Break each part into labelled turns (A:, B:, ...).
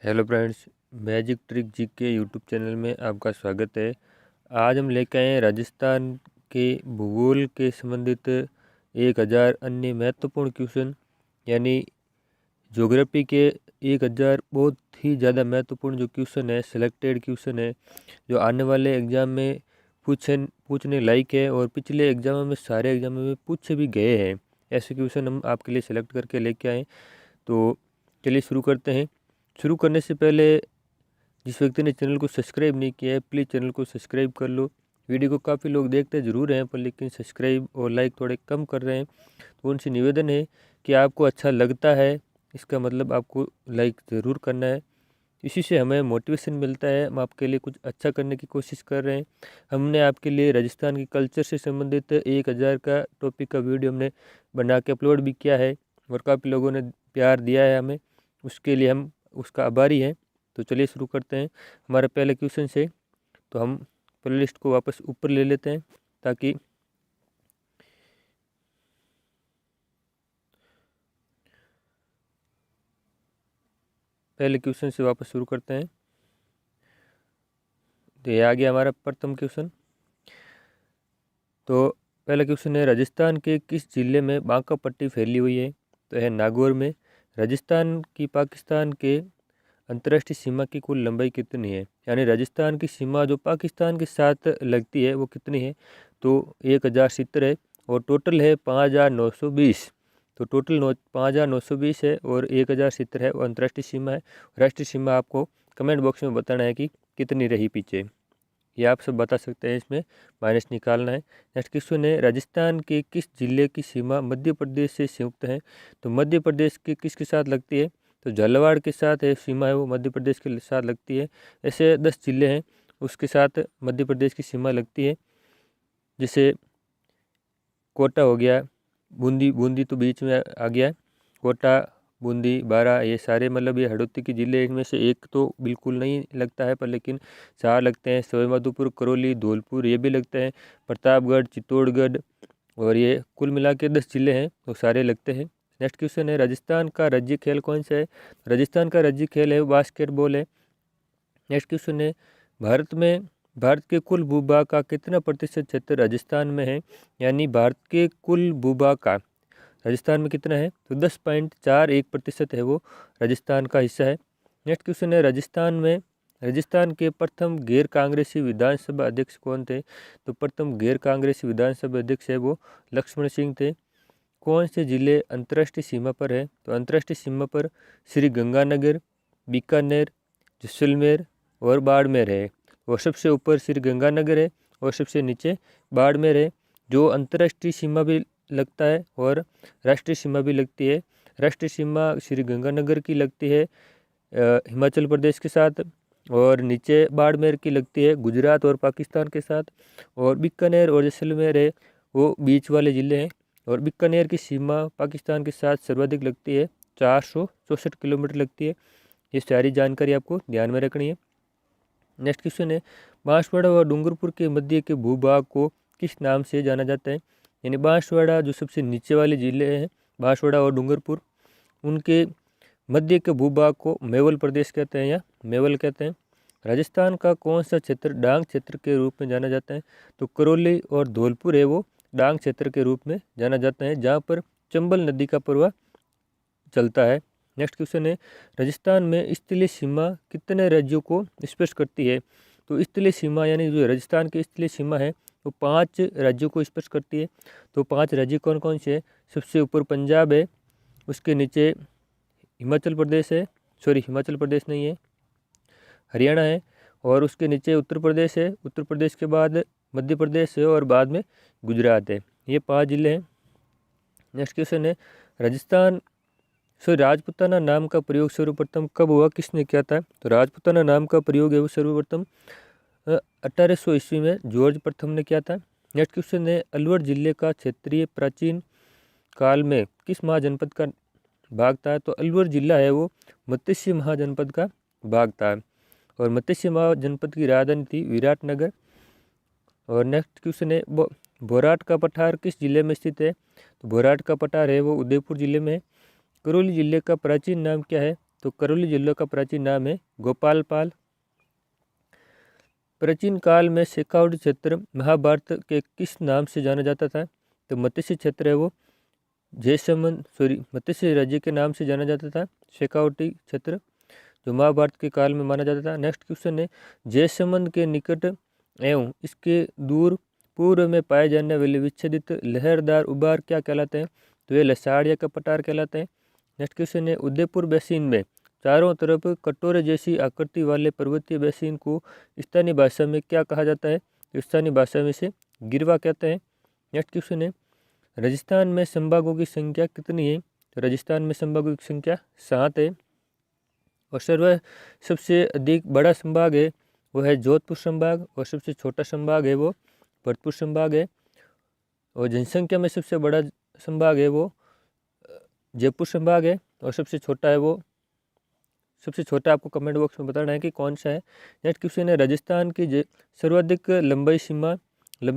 A: Hello friends, magic trick जी के YouTube channel में आपका स्वागत है। आज हम लेकर आए हैं राजस्थान के भूगोल के संबंधित 1000 अन्य महत्वपूर्ण क्वेश्चन, यानी ज्योग्राफी के 1000 बहुत ही ज़्यादा महत्वपूर्ण जो क्वेश्चन है, सिलेक्टेड क्वेश्चन है, जो आने वाले एग्ज़ाम में पूछने लायक है और पिछले एग्ज़ामों में सारे एग्ज़ामों में पूछे भी गए हैं। ऐसे क्वेश्चन हम आपके लिए सेलेक्ट करके लेके आए। तो चलिए शुरू करते हैं। शुरू करने से पहले जिस व्यक्ति ने चैनल को सब्सक्राइब नहीं किया है, प्लीज़ चैनल को सब्सक्राइब कर लो। वीडियो को काफ़ी लोग देखते ज़रूर हैं पर लेकिन सब्सक्राइब और लाइक थोड़े कम कर रहे हैं, तो उनसे निवेदन है कि आपको अच्छा लगता है, इसका मतलब आपको लाइक ज़रूर करना है। इसी से हमें मोटिवेशन मिलता है, हम आपके लिए कुछ अच्छा करने की कोशिश कर रहे हैं। हमने आपके लिए राजस्थान की कल्चर से संबंधित 1000 का टॉपिक का वीडियो हमने बना के अपलोड भी किया है और काफ़ी लोगों ने प्यार दिया है हमें, उसके लिए हम उसका आभारी हैं। तो चलिए शुरू करते हैं हमारे पहले क्वेश्चन से। तो हम प्ले लिस्ट को वापस ऊपर ले लेते हैं ताकि पहले क्वेश्चन से वापस शुरू करते हैं। तो ये आ गया हमारा प्रथम क्वेश्चन। तो पहला क्वेश्चन है, राजस्थान के किस जिले में बांका पट्टी फैली हुई है? तो है नागौर में। राजस्थान की पाकिस्तान के अंतर्राष्ट्रीय सीमा की कुल लंबाई कितनी है? यानी राजस्थान की सीमा जो पाकिस्तान के साथ लगती है वो कितनी है? तो 1070 है और टोटल है 5920। तो टोटल 5920 है और 1070 है वो अंतर्राष्ट्रीय सीमा है। राष्ट्रीय सीमा आपको कमेंट बॉक्स में बताना है कि कितनी रही पीछे, ये आप सब बता सकते हैं, इसमें माइनस निकालना है। नेक्स्ट क्वेश्चन है, राजस्थान के किस जिले की सीमा मध्य प्रदेश से संयुक्त है? तो मध्य प्रदेश के किसके साथ लगती है? तो झालावाड़ के साथ है सीमा है वो मध्य प्रदेश के साथ लगती है। ऐसे 10 जिले हैं उसके साथ मध्य प्रदेश की सीमा लगती है, जैसे कोटा हो गया, बूंदी बूंदी तो बीच में आ गया है, कोटा, बूंदी, बारा, ये सारे मतलब ये हड़ौती के ज़िले, इनमें से एक तो बिल्कुल नहीं लगता है पर लेकिन 4 लगते हैं, सवाईमाधोपुर, करौली, धौलपुर ये भी लगते हैं, प्रतापगढ़, चित्तौड़गढ़, और ये कुल मिला के 10 जिले हैं तो सारे लगते हैं। नेक्स्ट क्वेश्चन है, राजस्थान का राज्य खेल कौन सा है? राजस्थान का राज्य खेल है बास्केटबॉल है। नेक्स्ट क्वेश्चन है, भारत के कुल भूभाग का कितना प्रतिशत क्षेत्र राजस्थान में है? यानी भारत के कुल भूभाग का राजस्थान में कितना है? तो 10.41% है वो राजस्थान का हिस्सा है। नेक्स्ट क्वेश्चन है, राजस्थान के प्रथम गैर कांग्रेसी विधानसभा अध्यक्ष कौन थे? तो प्रथम गैर कांग्रेसी विधानसभा अध्यक्ष है वो लक्ष्मण सिंह थे। कौन से जिले अंतर्राष्ट्रीय सीमा पर है? तो अंतर्राष्ट्रीय सीमा पर श्री गंगानगर, बीकानेर, जैसलमेर और बाड़मेर है। और सबसे ऊपर श्री गंगानगर है और सबसे नीचे बाड़मेर है, जो अंतर्राष्ट्रीय सीमा भी लगता है और राष्ट्रीय सीमा भी लगती है। राष्ट्रीय सीमा श्री गंगानगर की लगती है हिमाचल प्रदेश के साथ, और नीचे बाड़मेर की लगती है गुजरात और पाकिस्तान के साथ, और बीकानेर और जैसलमेर है वो बीच वाले ज़िले हैं। और बीकानेर की सीमा पाकिस्तान के साथ सर्वाधिक लगती है, 464 किलोमीटर लगती है। ये सारी जानकारी आपको ध्यान में रखनी है। नेक्स्ट क्वेश्चन है, बांसवाड़ा व डूंगरपुर के मध्य के भूभाग को किस नाम से जाना जाता है? यानी बांसवाड़ा जो सबसे नीचे वाले ज़िले हैं, बांसवाड़ा और डूंगरपुर, उनके मध्य के भूभाग को मेवल प्रदेश कहते हैं या मेवल कहते हैं। राजस्थान का कौन सा क्षेत्र डांग क्षेत्र के रूप में जाना जाता है? तो करौली और धौलपुर है वो डांग क्षेत्र के रूप में जाना जाता है, जहाँ पर चंबल नदी का प्रवाह चलता है। नेक्स्ट क्वेश्चन है, राजस्थान में स्थलीय सीमा कितने राज्यों को स्पर्श करती है? तो स्थलीय सीमा यानी जो राजस्थान की स्थलीय सीमा है वो 5 राज्यों को स्पर्श करती है। तो 5 राज्य कौन कौन से हैं? सबसे ऊपर पंजाब है, उसके नीचे हिमाचल प्रदेश है, सॉरी हिमाचल प्रदेश नहीं है, हरियाणा है, और उसके नीचे उत्तर प्रदेश है, उत्तर प्रदेश के बाद मध्य प्रदेश है और बाद में गुजरात है। ये 5 जिले हैं। नेक्स्ट क्वेश्चन है, राजस्थान राजपूताना नाम का प्रयोग सर्वप्रथम कब हुआ, किसने किया था? तो राजपूताना नाम का प्रयोग है वो सर्वप्रथम 1800 ईस्वी में जॉर्ज प्रथम ने किया था। नेक्स्ट क्वेश्चन है, अलवर जिले का क्षेत्रीय प्राचीन काल में किस महाजनपद का भाग था? तो अलवर जिला है वो मत्स्य महाजनपद का भाग था, और मत्स्य महाजनपद की राजधानी थी विराटनगर। और नेक्स्ट क्वेश्चन है, भोराट का पठार किस जिले में स्थित है? तो भोराट का पठार है वो उदयपुर जिले में है। करौली जिले का प्राचीन नाम क्या है? तो करौली जिले का प्राचीन नाम है गोपालपाल। प्राचीन काल में शेखावटी क्षेत्र महाभारत के किस नाम से जाना जाता था? तो मत्स्य क्षेत्र है वो मत्स्य राज्य के नाम से जाना जाता था शेखावटी क्षेत्र, जो महाभारत के काल में माना जाता था। नेक्स्ट क्वेश्चन है जयसमंद के निकट एवं इसके दूर पूर्व में पाए जाने वाले विच्छेदित लहरदार उबार क्या कहलाते हैं? तो ये लसाड़ या कपटार कहलाते हैं। नेक्स्ट क्वेश्चन है उदयपुर बेसिन में चारों तरफ कटोरे जैसी आकृति वाले पर्वतीय बेसिन को स्थानीय भाषा में क्या कहा जाता है? तो स्थानीय भाषा में से गिरवा कहते हैं। नेक्स्ट क्वेश्चन है राजस्थान में संभागों की संख्या कितनी है? तो राजस्थान में संभागों की संख्या 7 है। और सबसे अधिक बड़ा संभाग है वो है जोधपुर संभाग, और सबसे छोटा संभाग है वो भरतपुर संभाग है। और जनसंख्या में सबसे बड़ा संभाग है वो जयपुर संभाग है, और सबसे छोटा आपको कमेंट बॉक्स में बताना है कि कौन सा है। नेक्स्ट क्वेश्चन है राजस्थान की सर्वाधिक लंबी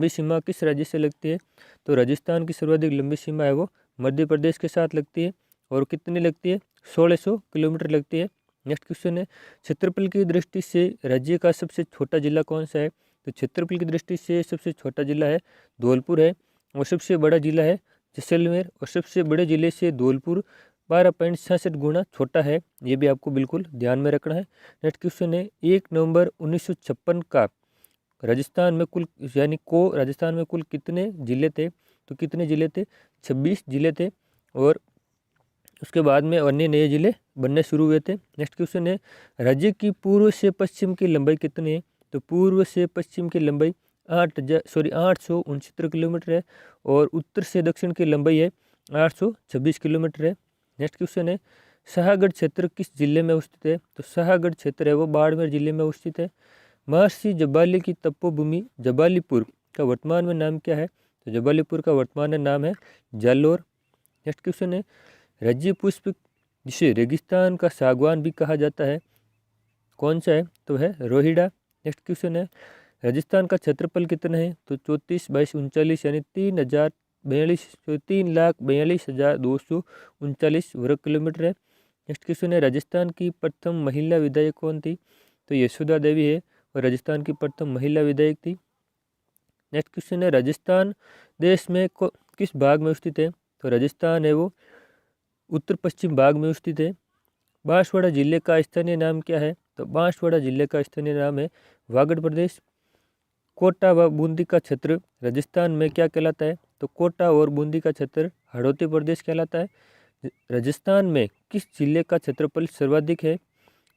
A: सीमा किस राज्य से लगती है? तो राजस्थान की सर्वाधिक लंबी सीमा है वो मध्य प्रदेश के साथ लगती है, और कितनी लगती है? 1600 किलोमीटर लगती है। नेक्स्ट क्वेश्चन है क्षेत्रफल की दृष्टि से राज्य का सबसे छोटा जिला कौन सा है? तो क्षेत्रफल की दृष्टि से सबसे छोटा जिला है धौलपुर है, और सबसे बड़ा जिला है जैसलमेर, और सबसे बड़े जिले से धौलपुर 12.66 गुना छोटा है। ये भी आपको बिल्कुल ध्यान में रखना है। नेक्स्ट क्वेश्चन है 1 नवंबर 1956 का राजस्थान में कुल कितने जिले थे? तो कितने जिले थे? 26 जिले थे, और उसके बाद में अन्य नए जिले बनने शुरू हुए थे। नेक्स्ट क्वेश्चन है राज्य की पूर्व से पश्चिम की लंबाई कितनी है? तो पूर्व से पश्चिम की लंबाई 869 किलोमीटर है, और उत्तर से दक्षिण की लंबाई है 826 किलोमीटर है। नेक्स्ट क्वेश्चन है शाहगढ़ क्षेत्र किस जिले में स्थित है? तो शाहगढ़ क्षेत्र है वो बाड़मेर जिले में स्थित है। महर्षि जबाली की तपोभूमि जबालीपुर का वर्तमान में नाम क्या है? तो जबालीपुर का वर्तमान में नाम है जालोर। नेक्स्ट क्वेश्चन है राज्य पुष्प जिसे रेगिस्तान का सागवान भी कहा जाता है कौन सा है? तो है रोहिड़ा। नेक्स्ट क्वेश्चन है राजस्थान का क्षेत्रफल कितना है? तो 34/39 यानी 3,42,239 वर्ग किलोमीटर है। नेक्स्ट क्वेश्चन है राजस्थान की प्रथम महिला विधायक कौन थी? तो यशोदा देवी है, और राजस्थान की प्रथम महिला विधायक थी। नेक्स्ट क्वेश्चन है राजस्थान देश में किस भाग में स्थित है? तो राजस्थान है वो उत्तर पश्चिम भाग में स्थित है। बांसवाड़ा जिले का स्थानीय नाम क्या है? तो बांसवाड़ा जिले का स्थानीय नाम है वागड़ प्रदेश। कोटा व बूंदी का क्षेत्र राजस्थान में क्या कहलाता है? तो कोटा और बूंदी का क्षेत्र हड़ौती प्रदेश कहलाता है। राजस्थान में किस जिले का क्षेत्रफल सर्वाधिक है?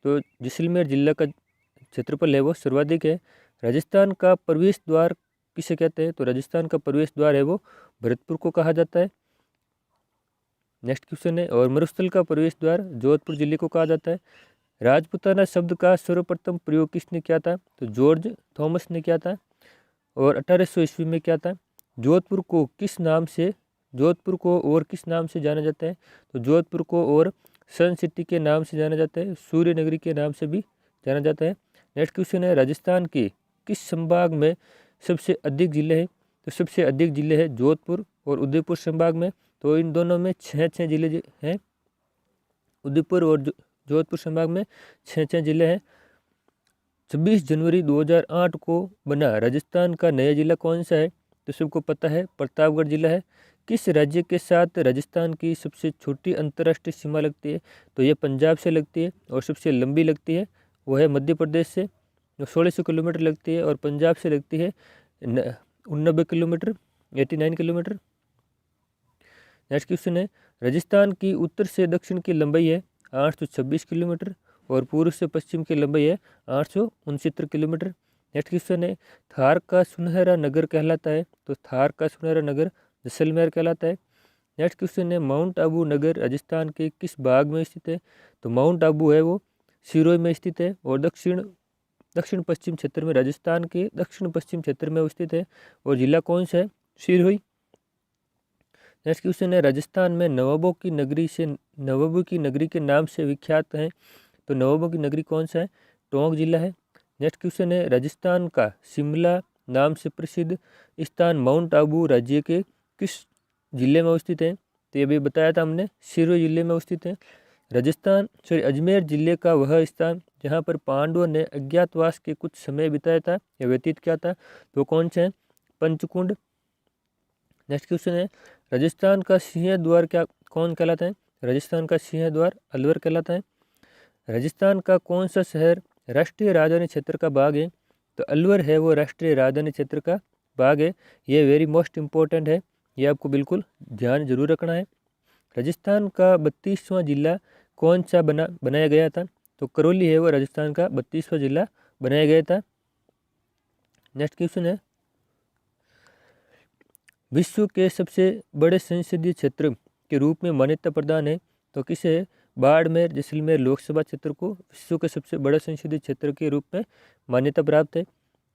A: तो जैसलमेर जिले का क्षेत्रफल है वो सर्वाधिक है। राजस्थान का प्रवेश द्वार किसे कहते हैं? तो राजस्थान का प्रवेश द्वार है वो भरतपुर को कहा जाता है। नेक्स्ट क्वेश्चन है और मरुस्थल का प्रवेश द्वार जोधपुर जिले को कहा जाता है। राजपूताना शब्द का सर्वप्रथम प्रयोग किसने किया था? तो जॉर्ज थॉमस ने किया था। और 1800 ईस्वी में क्या था? जोधपुर को और किस नाम से जाना जाता है? तो जोधपुर को और सन सिटी के नाम से जाना जाता है, सूर्य नगरी के नाम से भी जाना जाता है। नेक्स्ट क्वेश्चन है राजस्थान के किस संभाग में सबसे अधिक जिले हैं? तो सबसे अधिक जिले हैं जोधपुर और उदयपुर संभाग में। तो इन दोनों में 6 जिले हैं। उदयपुर और जोधपुर संभाग में 6 जिले हैं। 26 जनवरी 2008 को बना राजस्थान का नया जिला कौन सा है? तो सबको पता है प्रतापगढ़ जिला है। किस राज्य के साथ राजस्थान की सबसे छोटी अंतर्राष्ट्रीय सीमा लगती है? तो ये पंजाब से लगती है। और सबसे लंबी लगती है वो है मध्य प्रदेश से, 1600 किलोमीटर लगती है। और पंजाब से लगती है 89 किलोमीटर, 89 किलोमीटर। नेक्स्ट क्वेश्चन है राजस्थान की उत्तर से दक्षिण की लंबाई है 826 किलोमीटर, और पूर्व से पश्चिम की लंबाई है 869 किलोमीटर। नेक्स्ट क्वेश्चन है थार का सुनहरा नगर कहलाता है? तो थार का सुनहरा नगर जैसलमेर कहलाता है। नेक्स्ट क्वेश्चन है माउंट आबू नगर राजस्थान के किस भाग में स्थित है? तो माउंट आबू है वो सिरोही में स्थित है, और दक्षिण पश्चिम क्षेत्र में, राजस्थान के दक्षिण पश्चिम क्षेत्र में स्थित है। और जिला कौन सा है? सिरोही। नेक्स्ट क्वेश्चन है राजस्थान में नवाबों की नगरी के नाम से विख्यात है। तो नवाबों की नगरी कौन सा है? टोंक जिला है। नेक्स्ट क्वेश्चन है राजस्थान का शिमला नाम से प्रसिद्ध स्थान माउंट आबू राज्य के किस जिले में स्थित है? तो ये भी बताया था हमने, सिरोही जिले में स्थित है। अजमेर जिले का वह स्थान जहाँ पर पांडवों ने अज्ञातवास के कुछ समय बिताया था या व्यतीत किया था, तो कौन से हैं? पंचकुंड। नेक्स्ट क्वेश्चन है, राजस्थान का सिंह द्वार क्या कौन कहलाता है? राजस्थान का सिंह द्वार अलवर कहलाता है। राजस्थान का कौन सा शहर राष्ट्रीय राजधानी क्षेत्र का भाग है? तो अलवर है वो राष्ट्रीय राजधानी क्षेत्र का भाग है। ये वेरी मोस्ट इम्पोर्टेंट है, ये आपको बिल्कुल ध्यान जरूर रखना है। राजस्थान का 32वां जिला कौन सा बनाया गया था? तो करौली है वो राजस्थान का 32वां जिला बनाया गया था। नेक्स्ट क्वेश्चन है, विश्व के सबसे बड़े संसदीय क्षेत्र के रूप में मान्यता प्रदान है, तो किसे? बाड़मेर जैसलमेर लोकसभा क्षेत्र को विश्व के सबसे बड़े संसदीय क्षेत्र के रूप में मान्यता प्राप्त है।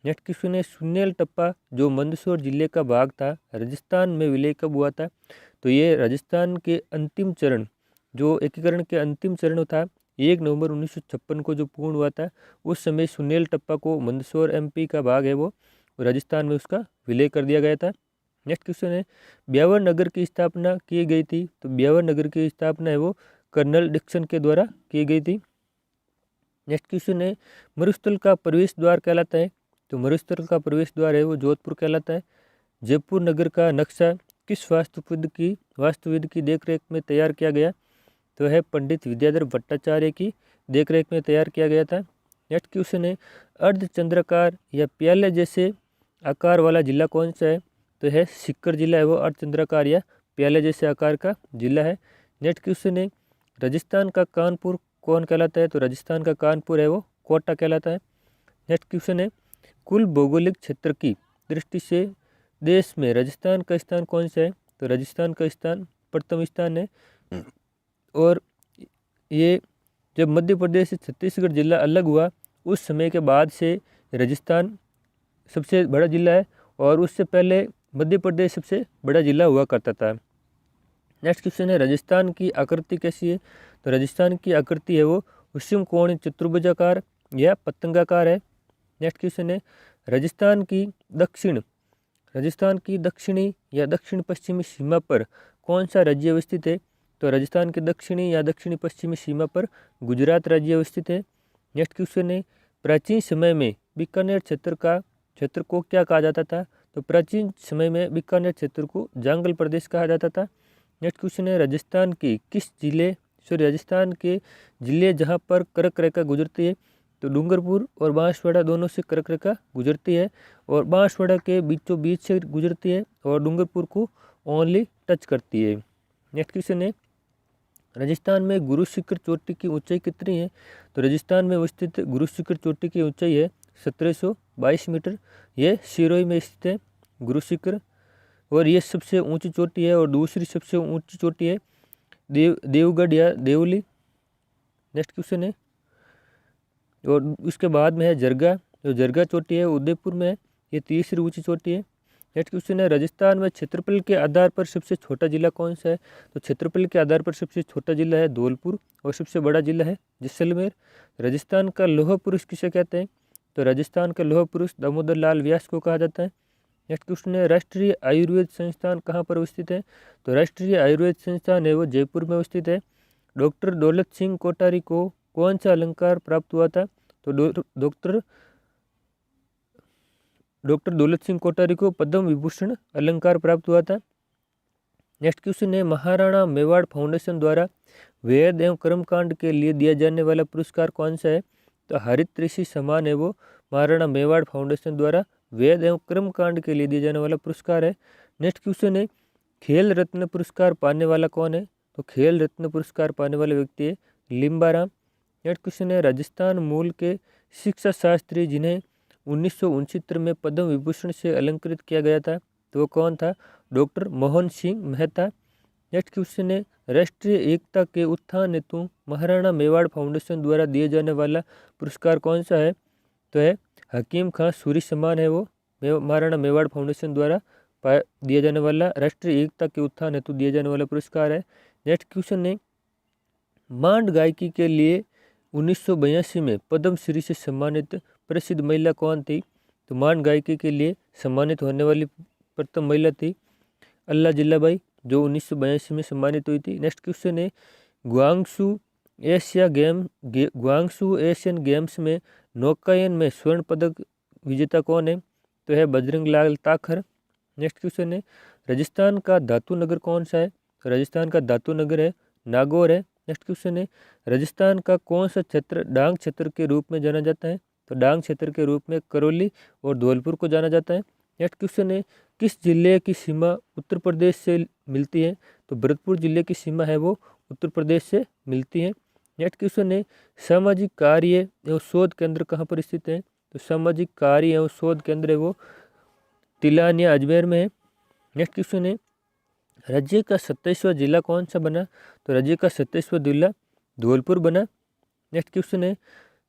A: नेक्स्ट क्वेश्चन है, सुनेल टप्पा जो मंदसौर जिले का भाग था राजस्थान में विलय कब हुआ था? तो ये राजस्थान के अंतिम चरण जो एकीकरण के अंतिम चरण था 1 नवंबर 1956 को जो पूर्ण हुआ था, उस समय सुनेल टप्पा को मंदसौर एमपी का भाग है वो राजस्थान में उसका विलय कर दिया गया था। नेक्स्ट क्वेश्चन है, ब्यावर नगर की स्थापना की गई थी? तो ब्यावर नगर की स्थापना है वो कर्नल डिक्सन के द्वारा की गई थी। नेक्स्ट क्वेश्चन है, मरुस्थल का प्रवेश द्वार कहलाता है? तो मरुस्थल का प्रवेश द्वार है वो जोधपुर कहलाता है। जयपुर नगर का नक्शा किस वास्तुविद की देखरेख में तैयार किया गया? तो है पंडित विद्याधर भट्टाचार्य की देखरेख में तैयार किया गया था। नेक्स्ट क्वेश्चन है, अर्धचंद्राकार या प्याले जैसे आकार वाला जिला कौन सा है? तो है सीकर जिला है वो अर्धचंद्राकार या प्याले जैसे आकार का जिला है। नेक्स्ट क्वेश्चन है, राजस्थान का कानपुर कौन कहलाता है? तो राजस्थान का कानपुर है वो कोटा कहलाता है। नेक्स्ट क्वेश्चन है, कुल भौगोलिक क्षेत्र की दृष्टि से देश में राजस्थान का स्थान कौन सा है? तो राजस्थान का स्थान प्रथम स्थान है। और ये जब मध्य प्रदेश से छत्तीसगढ़ जिला अलग हुआ उस समय के बाद से राजस्थान सबसे बड़ा जिला है, और उससे पहले मध्य प्रदेश सबसे बड़ा जिला हुआ करता था। नेक्स्ट क्वेश्चन है, राजस्थान की आकृति कैसी है? तो राजस्थान की आकृति है वो विषम कोण चतुर्भुजाकार या पतंगाकार है। नेक्स्ट क्वेश्चन है, राजस्थान की दक्षिणी या दक्षिण पश्चिमी सीमा पर कौन सा राज्य अवस्थित है? तो राजस्थान की दक्षिणी या दक्षिणी पश्चिमी सीमा पर गुजरात राज्य अवस्थित है। नेक्स्ट क्वेश्चन है, प्राचीन समय में बीकानेर क्षेत्र को क्या कहा जाता था? तो प्राचीन समय में बीकानेर क्षेत्र को जांगल प्रदेश कहा जाता था। नेक्स्ट क्वेश्चन है, राजस्थान के जिले जहाँ पर कर्क रेखा गुजरती है? तो डूंगरपुर और बांसवाड़ा दोनों से कर्क रेखा गुजरती है, और बांसवाड़ा के बीचों बीच से गुजरती है और डूंगरपुर को ओनली टच करती है। नेक्स्ट क्वेश्चन है, राजस्थान में गुरु शिखर चोटी की ऊंचाई कितनी है? तो राजस्थान में स्थित गुरु शिखर चोटी की ऊंचाई है 1722 मीटर। ये सिरोही में स्थित है गुरु शिखर, और ये सबसे ऊंची चोटी है। और दूसरी सबसे ऊंची चोटी है देवगढ़ या देवली। नेक्स्ट क्वेश्चन है, और उसके बाद में है जरगा, जो जरगा चोटी है उदयपुर में है, ये तीसरी ऊंची चोटी है। नेक्स्ट क्वेश्चन है, राजस्थान में क्षेत्रफल के आधार पर सबसे छोटा जिला कौन सा है? तो क्षेत्रफल के आधार पर सबसे छोटा जिला है धौलपुर, और सबसे बड़ा जिला है जैसलमेर। राजस्थान का लौह पुरुष किसे कहते हैं? तो राजस्थान का लौह पुरुष दामोदर लाल व्यास को कहा जाता है। नेक्स्ट क्वेश्चन है, राष्ट्रीय आयुर्वेद संस्थान कहाँ पर अवस्थित है? तो राष्ट्रीय आयुर्वेद संस्थान है वो जयपुर में अवस्थित है। डॉक्टर दौलत सिंह कोठारी को कौन सा अलंकार प्राप्त हुआ था? तो डॉक्टर दौलत सिंह कोठारी को पद्म विभूषण अलंकार प्राप्त हुआ था। नेक्स्ट क्वेश्चन है, महाराणा मेवाड़ फाउंडेशन द्वारा वेद एवं कर्मकांड के लिए दिया जाने वाला पुरस्कार कौन सा है? तो हरित ऋषि सम्मान है वो महाराणा मेवाड़ फाउंडेशन द्वारा वेद एवं कर्मकांड के लिए दिया जाने वाला पुरस्कार है। नेक्स्ट क्वेश्चन है, खेल रत्न पुरस्कार पाने वाला कौन है? तो खेल रत्न पुरस्कार पाने वाले व्यक्ति है लिम्बाराम। नेक्स्ट क्वेश्चन है, राजस्थान मूल के शिक्षा शास्त्री जिन्हें 1969 में पद्म विभूषण से अलंकृत किया गया था, तो वो कौन था? Doctor Mohan Singh Mehta. Next question है, राष्ट्रीय एकता के उत्थान हेतु महाराणा मेवाड़ फाउंडेशन द्वारा दिए जाने वाला पुरस्कार कौन सा है? तो है हकीम खां सूरी सम्मान है वो महाराणा मेवाड़ फाउंडेशन द्वारा दिया जाने वाला राष्ट्रीय एकता के उत्थान हेतु दिया जाने वाला पुरस्कार है। नेक्स्ट क्वेश्चन है, मांड गायकी के लिए 1982 में पद्मश्री से सम्मानित प्रसिद्ध महिला कौन थी? तो मांड गायकी के लिए सम्मानित होने वाली प्रथम महिला थी अल्लाह जिल्लाबाई, जो 1982 में सम्मानित हुई थी। नेक्स्ट क्वेश्चन है, ग्वांगसू ग्वांगसू एशियन गेम्स में नौकायन में स्वर्ण पदक विजेता कौन है? तो है बजरंग लाल ताखर। नेक्स्ट क्वेश्चन है राजस्थान का धातु नगर कौन सा है? तो राजस्थान का धातु नगर है नागौर है। नेक्स्ट क्वेश्चन है राजस्थान का कौन सा क्षेत्र डांग क्षेत्र के रूप में जाना जाता है? तो डांग क्षेत्र के रूप में करौली और धौलपुर को जाना जाता है। नेक्स्ट क्वेश्चन है किस जिले की सीमा उत्तर प्रदेश से मिलती है? तो भरतपुर जिले की सीमा है वो उत्तर प्रदेश से मिलती है। नेक्स्ट क्वेश्चन है सामाजिक कार्य एवं शोध केंद्र कहाँ पर स्थित है? तो सामाजिक कार्य एवं शोध केंद्र है वो तिलानिया अजमेर में है। नेक्स्ट क्वेश्चन है राज्य का 27वां जिला कौन सा बना? तो राज्य का 27वां जिला धौलपुर बना। नेक्स्ट क्वेश्चन है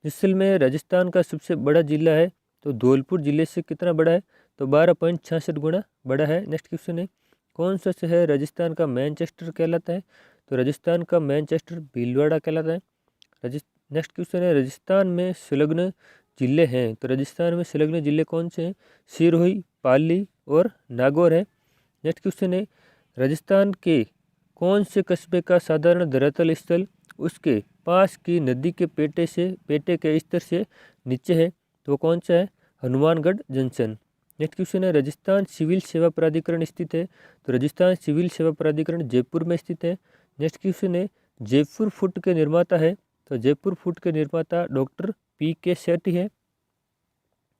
A: जैसलमेर राजस्थान का सबसे बड़ा जिला है, तो धौलपुर जिले से कितना बड़ा है? तो 12.66 गुना बड़ा है। नेक्स्ट क्वेश्चन है कौन सा शहर राजस्थान का मैनचेस्टर कहलाता है? तो राजस्थान का मैनचेस्टर भीलवाड़ा कहलाता है। नेक्स्ट क्वेश्चन है राजस्थान में संलग्न जिले हैं, तो राजस्थान में संलग्न जिले कौन से हैं? सिरोही, पाली और नागौर है। नेक्स्ट क्वेश्चन है राजस्थान के कौन से कस्बे का साधारण धरातल स्थल उसके पास की नदी के पेटे के स्तर से नीचे है? तो वो कौन सा है? हनुमानगढ़ जंक्शन। नेक्स्ट क्वेश्चन है राजस्थान सिविल सेवा प्राधिकरण स्थित है, तो राजस्थान सिविल सेवा प्राधिकरण जयपुर में स्थित है। नेक्स्ट क्वेश्चन है जयपुर फुट के निर्माता है, तो जयपुर फुट के निर्माता डॉक्टर PK सेठी है।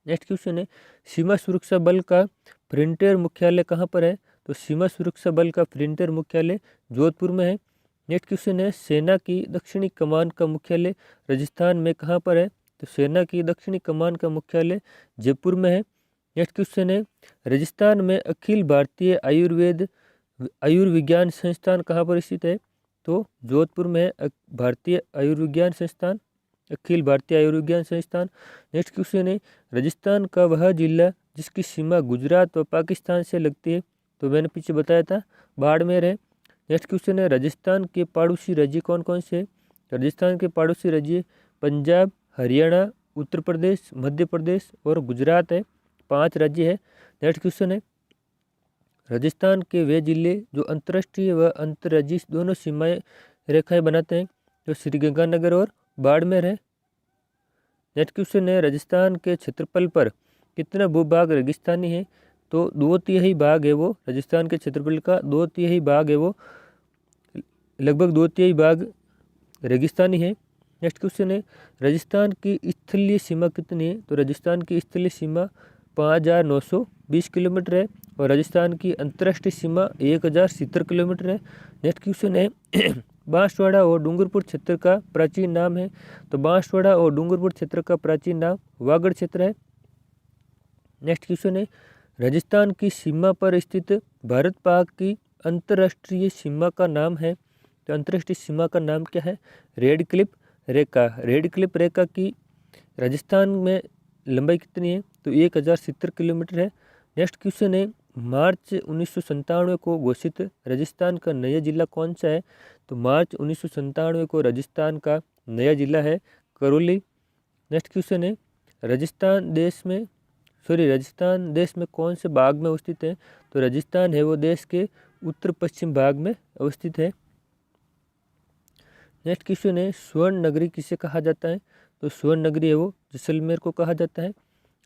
A: नेक्स्ट क्वेश्चन है सीमा सुरक्षा बल का फ्रंटियर मुख्यालय कहाँ पर है? तो सीमा सुरक्षा बल का फ्रंटियर मुख्यालय जोधपुर में है। नेक्स्ट क्वेश्चन है सेना की दक्षिणी कमान का मुख्यालय राजस्थान में कहाँ पर है? तो सेना की दक्षिणी कमान का मुख्यालय जयपुर में है। नेक्स्ट क्वेश्चन है राजस्थान में अखिल भारतीय आयुर्विज्ञान संस्थान कहाँ पर स्थित है? तो जोधपुर में है भारतीय आयुर्विज्ञान संस्थान, अखिल भारतीय आयुर्विज्ञान संस्थान। नेक्स्ट क्वेश्चन है राजस्थान का वह जिला जिसकी सीमा गुजरात व पाकिस्तान से लगती है? तो मैंने पीछे बताया था बाड़मेर है। नेक्स्ट क्वेश्चन है राजस्थान के पड़ोसी राज्य कौन कौन से? राजस्थान के पड़ोसी राज्य पंजाब, हरियाणा, उत्तर प्रदेश, मध्य प्रदेश और गुजरात है। 5 राज्य है। नेक्स्ट क्वेश्चन है राजस्थान के वे जिले जो अंतर्राष्ट्रीय व अंतर्राज्यीय दोनों सीमाएं रेखाएं बनाते हैं? तो श्रीगंगानगर और बाड़मेर है। नेक्स्ट क्वेश्चन है राजस्थान के क्षेत्रफल पर कितना भूभाग रेगिस्तानी है? तो 2/3 भाग है वो राजस्थान के क्षेत्रफल का 2/3 भाग है वो लगभग 2/3 भाग रेगिस्तानी है। नेक्स्ट क्वेश्चन है राजस्थान की स्थलीय सीमा कितनी है? तो राजस्थान की स्थलीय सीमा 5,920 किलोमीटर है और राजस्थान की अंतर्राष्ट्रीय सीमा 1,070 किलोमीटर है। नेक्स्ट क्वेश्चन है बांसवाड़ा और डूंगरपुर क्षेत्र का प्राचीन नाम है? तो बांसवाड़ा और डूंगरपुर क्षेत्र का प्राचीन नाम वागड़ क्षेत्र है। नेक्स्ट क्वेश्चन है राजस्थान की सीमा पर स्थित भारत पाक की अंतर्राष्ट्रीय सीमा का नाम है? तो अंतर्राष्ट्रीय सीमा का नाम क्या है? रेड क्लिफ रेखा। रेड क्लिफ रेखा की राजस्थान में लंबाई कितनी है? तो 1,070 किलोमीटर है। नेक्स्ट क्वेश्चन है मार्च 1997 को घोषित राजस्थान का नया जिला कौन सा है? तो मार्च 1997 को राजस्थान का नया जिला है करौली। नेक्स्ट क्वेश्चन है राजस्थान देश में कौन से भाग में अवस्थित है? तो राजस्थान है वो देश के उत्तर पश्चिम भाग में अवस्थित है। नेक्स्ट क्वेश्चन है स्वर्ण नगरी किसे कहा जाता है? तो स्वर्ण नगरी है वो जैसलमेर को कहा जाता है।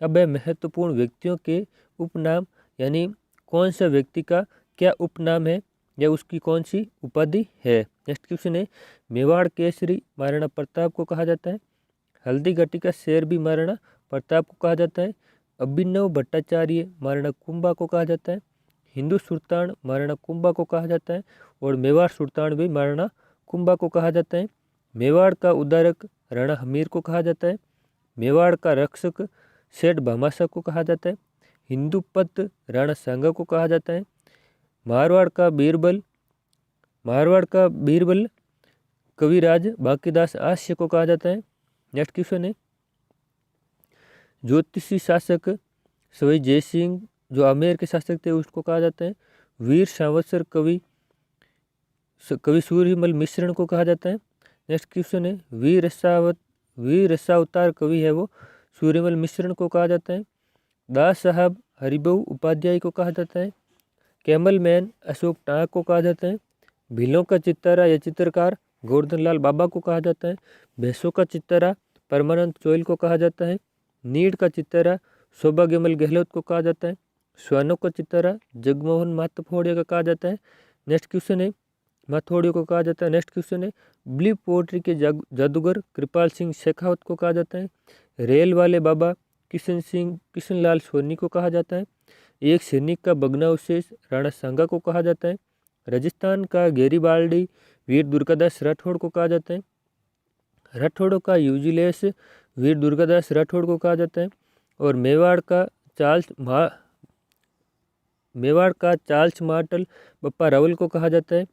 A: अब है महत्वपूर्ण व्यक्तियों के उपनाम, यानी कौन सा व्यक्ति का क्या उपनाम है या उसकी कौन सी उपाधि है। नेक्स्ट क्वेश्चन है मेवाड़ केसरी महाराणा प्रताप को कहा जाता है। हल्दी घाटी का शेर भी महाराणा प्रताप को कहा जाता है। अभिनव भट्टाचार्य महाराणा कुंभा को कहा जाता है। हिंदू सुल्तान महाराणा कुंभा को कहा जाता है और मेवाड़ सुल्तान भी महाराणा कुंभा को कहा जाता है। मेवाड़ का उद्धारक राणा हमीर को कहा जाता है। मेवाड़ का रक्षक सेठ भामाशाह को कहा जाता है। हिंदू पत राणा सांगा को कहा जाता है। मारवाड़ का बीरबल कविराज बांकीदास आस्य को कहा जाता है। नेक्स्ट क्वेश्चन है ज्योतिषी शासक सवाई जय सिंह जो आमेर के शासक थे उसको कहा जाता है। वीर सावसर कवि सूर्यमल मिश्रण को कहा जाता है। नेक्स्ट क्वेश्चन है वीर रसावतार कवि है वो सूर्यमल मिश्रण को कहा जाता है। दास साहब हरिभाऊ उपाध्याय को कहा जाता है। कैमल मैन अशोक टाक को कहा जाता है। भीलों का चित्तारा या चित्रकार गोवर्धन लाल बाबा को कहा जाता है। भैंसों का चित्तरा परमानंद चोइल को कहा जाता है। नीड़ का चित्तरा सौभाग्यमल गहलोत को कहा जाता है। श्वानों का चित्तरा जगमोहन माथोड़िया का कहा जाता है। नेक्स्ट क्वेश्चन है माथोड़िया को कहा जाता है। नेक्स्ट क्वेश्चन है ब्लीप पोएट्री के जादूगर कृपाल सिंह शेखावत को कहा जाता है। रेल वाले बाबा किशन लाल सोनी को कहा जाता है। एक सैनिक का भग्नावशेष राणा सांगा को कहा जाता है। राजस्थान का गैरीबाल्डी वीर दुर्गादास राठौड़ को कहा जाता है। राठौड़ों का यूजिलेस वीर दुर्गादास राठौड़ को कहा जाता है। और मेवाड़ का चार्ल्स मार्टल बप्पा रावल को कहा जाता है।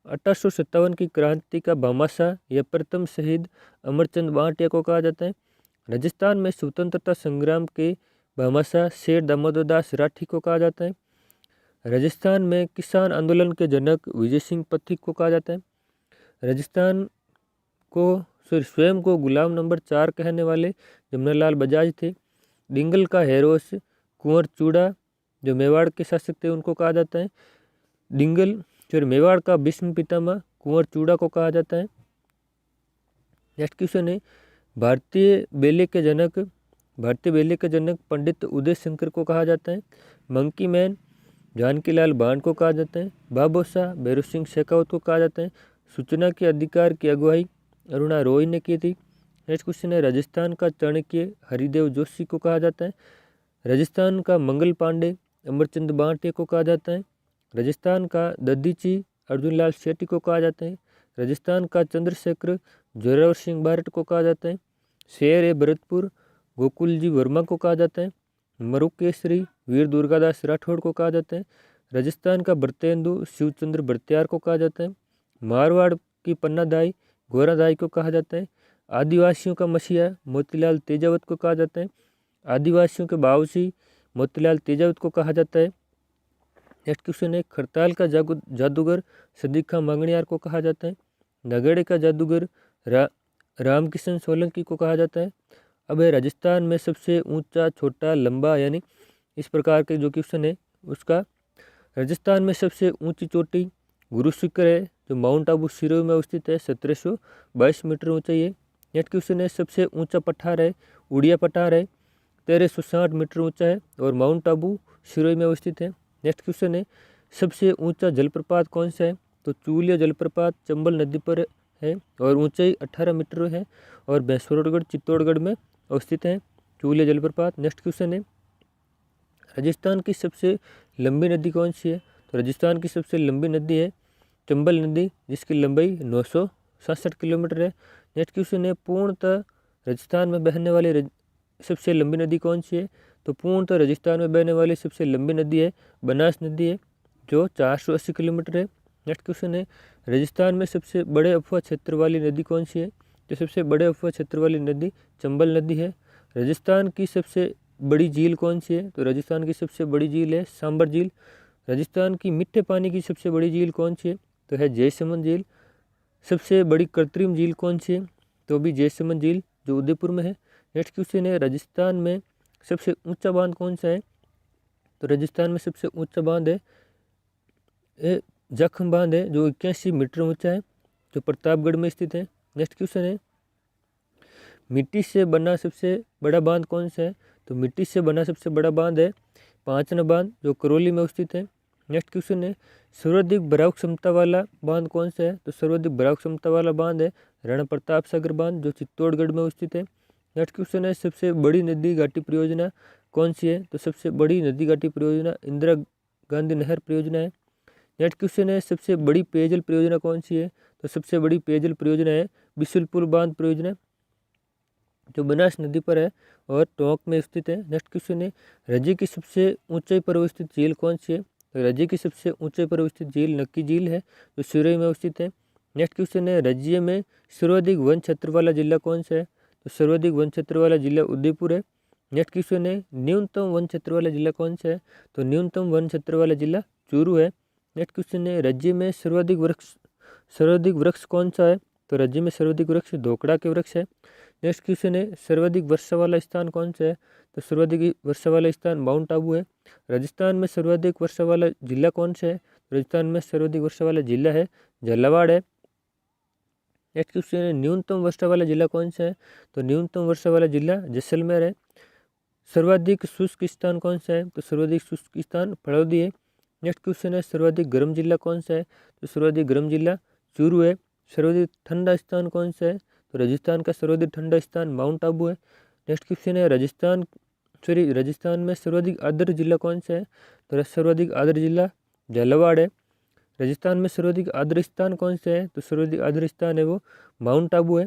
A: 1857 की क्रांति का भामाशाह या प्रथम शहीद अमरचंद बांटिया को कहा जाता है। राजस्थान में स्वतंत्रता संग्राम के भामाशाह शेर दामोदर दास राठी को कहा जाता है। राजस्थान में किसान आंदोलन के जनक विजय सिंह पथिक को कहा जाता है। राजस्थान को स्वयं को गुलाम नंबर 4 कहने वाले जमनालाल बजाज थे। डिंगल का हेरोस कुंवर चूड़ा जो मेवाड़ के शासक थे उनको कहा जाता है। डिंगल फिर मेवाड़ का भीष्म पितामह कुंवर चूड़ा को कहा जाता है। नेक्स्ट क्वेश्चन है भारतीय बेले के जनक पंडित उदय शंकर को कहा जाता है। मंकी मैन जानकीलाल बांड को कहा जाता है। बाबोसा भैरव सिंह शेखावत को कहा जाता है। सूचना के अधिकार की अगुवाई अरुणा रॉय ने की थी। नेक्स्ट क्वेश्चन है राजस्थान का चाणक्य हरिदेव जोशी को कहा जाता है। राजस्थान का मंगल पांडे अमरचंद बांटिया को कहा जाता है। राजस्थान का ददीची अर्जुन लाल सेठी को कहा जाता है। राजस्थान का चंद्रशेखर जोरावर सिंह बारट को कहा जाता है। शेर ए भरतपुर गोकुल जी वर्मा को कहा जाता है। मरुक केसरी वीर दुर्गादास राठौड़ को कहा जाता है। राजस्थान का भरतेंदु शिवचंद्र भरतियार को कहा जाता है। मारवाड़ की पन्नादाई गोरादाई को कहा जाता है। आदिवासियों का मसीहा मोतीलाल तेजावत को कहा जाता है। आदिवासियों के बावसी मोतीलाल तेजावत को कहा जाता है। नेक्स्ट क्वेश्चन है खरताल का जादूगर सदीक खां मांगणियार को कहा जाता है। नगेड़े का जादूगर रामकिशन सोलंकी को कहा जाता है। अब है राजस्थान में सबसे ऊंचा छोटा लंबा यानी इस प्रकार के जो क्वेश्चन है उसका। राजस्थान में सबसे ऊंची चोटी गुरु शिखर है जो माउंट आबू सिरोही में स्थित है। 1722 मीटर ऊंचाई है। नेक्स्ट क्वेश्चन है सबसे ऊंचा पठार है उड़िया पठार है 1360 मीटर ऊंचा है और माउंट आबू सिरोही में स्थित है। नेक्स्ट क्वेश्चन है सबसे ऊंचा जलप्रपात कौन सा है तो चूलिया जलप्रपात चंबल नदी पर है और ऊंचाई 18 मीटर है और भैंसवरगढ़ चित्तौड़गढ़ में स्थित है चूलिया जलप्रपात। नेक्स्ट क्वेश्चन है राजस्थान की सबसे लंबी नदी कौन सी है तो राजस्थान की सबसे लंबी नदी है चंबल नदी जिसकी लंबाई 967 किलोमीटर है। नेक्स्ट क्वेश्चन है पूर्णतः राजस्थान में बहने वाली सबसे लंबी नदी कौन सी है तो पूर्णतः राजस्थान में बहने वाली सबसे लंबी नदी है बनास नदी है जो 480 किलोमीटर है। नेक्स्ट क्वेश्चन है राजस्थान में सबसे बड़े अफवाह क्षेत्र वाली नदी कौन सी है तो सबसे बड़े अफवाह क्षेत्र वाली नदी चंबल नदी है। राजस्थान की सबसे बड़ी झील कौन सी है तो राजस्थान की सबसे बड़ी झील है सांबर झील। राजस्थान की मीठे पानी की सबसे बड़ी झील कौन सी है तो है जयसमंद झील। सबसे बड़ी कृत्रिम झील कौन सी है तो भी जयसमंद झील जो उदयपुर में है। नेक्स्ट क्वेश्चन है राजस्थान में सबसे ऊंचा बांध कौन सा है तो राजस्थान में सबसे ऊंचा बांध है जखम बांध है जो 81 मीटर ऊंचा है जो प्रतापगढ़ में स्थित है। नेक्स्ट क्वेश्चन है मिट्टी से बना सबसे बड़ा बांध कौन सा है तो मिट्टी से बना सबसे बड़ा बांध है पांचना बांध जो करौली में स्थित है। नेक्स्ट क्वेश्चन है सर्वाधिक भराव क्षमता वाला बांध कौन सा है तो सर्वाधिक भराव क्षमता वाला बांध है राणा प्रताप सागर बांध जो चित्तौड़गढ़ में स्थित है। नेक्स्ट क्वेश्चन है सबसे बड़ी नदी घाटी परियोजना कौन सी है तो सबसे बड़ी नदी घाटी परियोजना इंदिरा गांधी नहर परियोजना है। नेक्स्ट क्वेश्चन है सबसे बड़ी पेयजल परियोजना कौन सी है तो सबसे बड़ी पेयजल परियोजना है बिशुलपुर बांध परियोजना जो बनास नदी पर है और टोंक में स्थित है। नेक्स्ट क्वेश्चन है राज्य की सबसे ऊंचाई पर स्थित झील कौन सी है तो राज्य की सबसे ऊंचाई पर स्थित झील नक्की झील है जो सिरोही में स्थित है। नेक्स्ट क्वेश्चन है राज्य में सर्वाधिक वन क्षेत्र वाला जिला कौन सा है तो सर्वाधिक वन क्षेत्र वाला जिला उदयपुर है। नेक्स्ट क्वेश्चन है न्यूनतम वन क्षेत्र वाला जिला कौन सा है तो न्यूनतम वन क्षेत्र वाला जिला चूरू है। नेक्स्ट क्वेश्चन है राज्य में सर्वाधिक वृक्ष कौन सा है तो राज्य में सर्वाधिक वृक्ष धोकड़ा के वृक्ष है। नेक्स्ट क्वेश्चन है सर्वाधिक वर्षा वाला स्थान कौन सा है तो सर्वाधिक वर्षा वाला स्थान माउंट आबू है। राजस्थान में सर्वाधिक वर्षा वाला जिला कौन सा है राजस्थान में सर्वाधिक वर्षा वाला जिला है झालावाड़ है। नेक्स्ट क्वेश्चन है न्यूनतम वर्षा वाला जिला कौन सा है? तो न्यूनतम वर्षा वाला जिला जैसलमेर है। सर्वाधिक शुष्क स्थान कौन सा है? तो सर्वाधिक शुष्क स्थान फड़ौदी है। नेक्स्ट क्वेश्चन है सर्वाधिक गर्म जिला कौन सा है? तो सर्वाधिक गर्म जिला चूरू है। सर्वाधिक ठंडा स्थान कौन सा है? तो राजस्थान का सर्वाधिक ठंडा स्थान माउंट आबू है। नेक्स्ट क्वेश्चन है राजस्थान में सर्वाधिक आर्द्र जिला कौन सा है? तो सर्वाधिक आर्द्र जिला झालावाड़ है। राजस्थान में सर्वाधिक आर्द्र स्थान कौन सा है? तो सर्वाधिक आर्द्र स्थान है वो माउंट आबू है।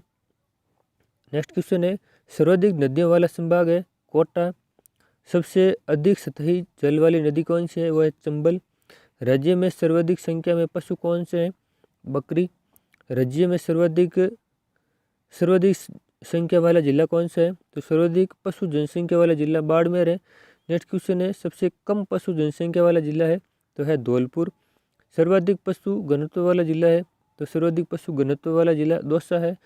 A: नेक्स्ट क्वेश्चन है सर्वाधिक नदियों वाला संभाग है कोटा। सबसे अधिक सतही जल वाली नदी कौन सी है? वो है चंबल। राज्य में सर्वाधिक संख्या में पशु कौन से हैं? बकरी। राज्य में सर्वाधिक संख्या वाला जिला कौन सा है? तो सर्वाधिक पशु जनसंख्या वाला जिला बाड़मेर है। नेक्स्ट क्वेश्चन है सबसे कम पशु जनसंख्या वाला जिला है तो है धौलपुर। सर्वाधिक पशु घनत्व वाला जिला है तो सर्वाधिक पशु घनत्व वाला जिला दौसा है।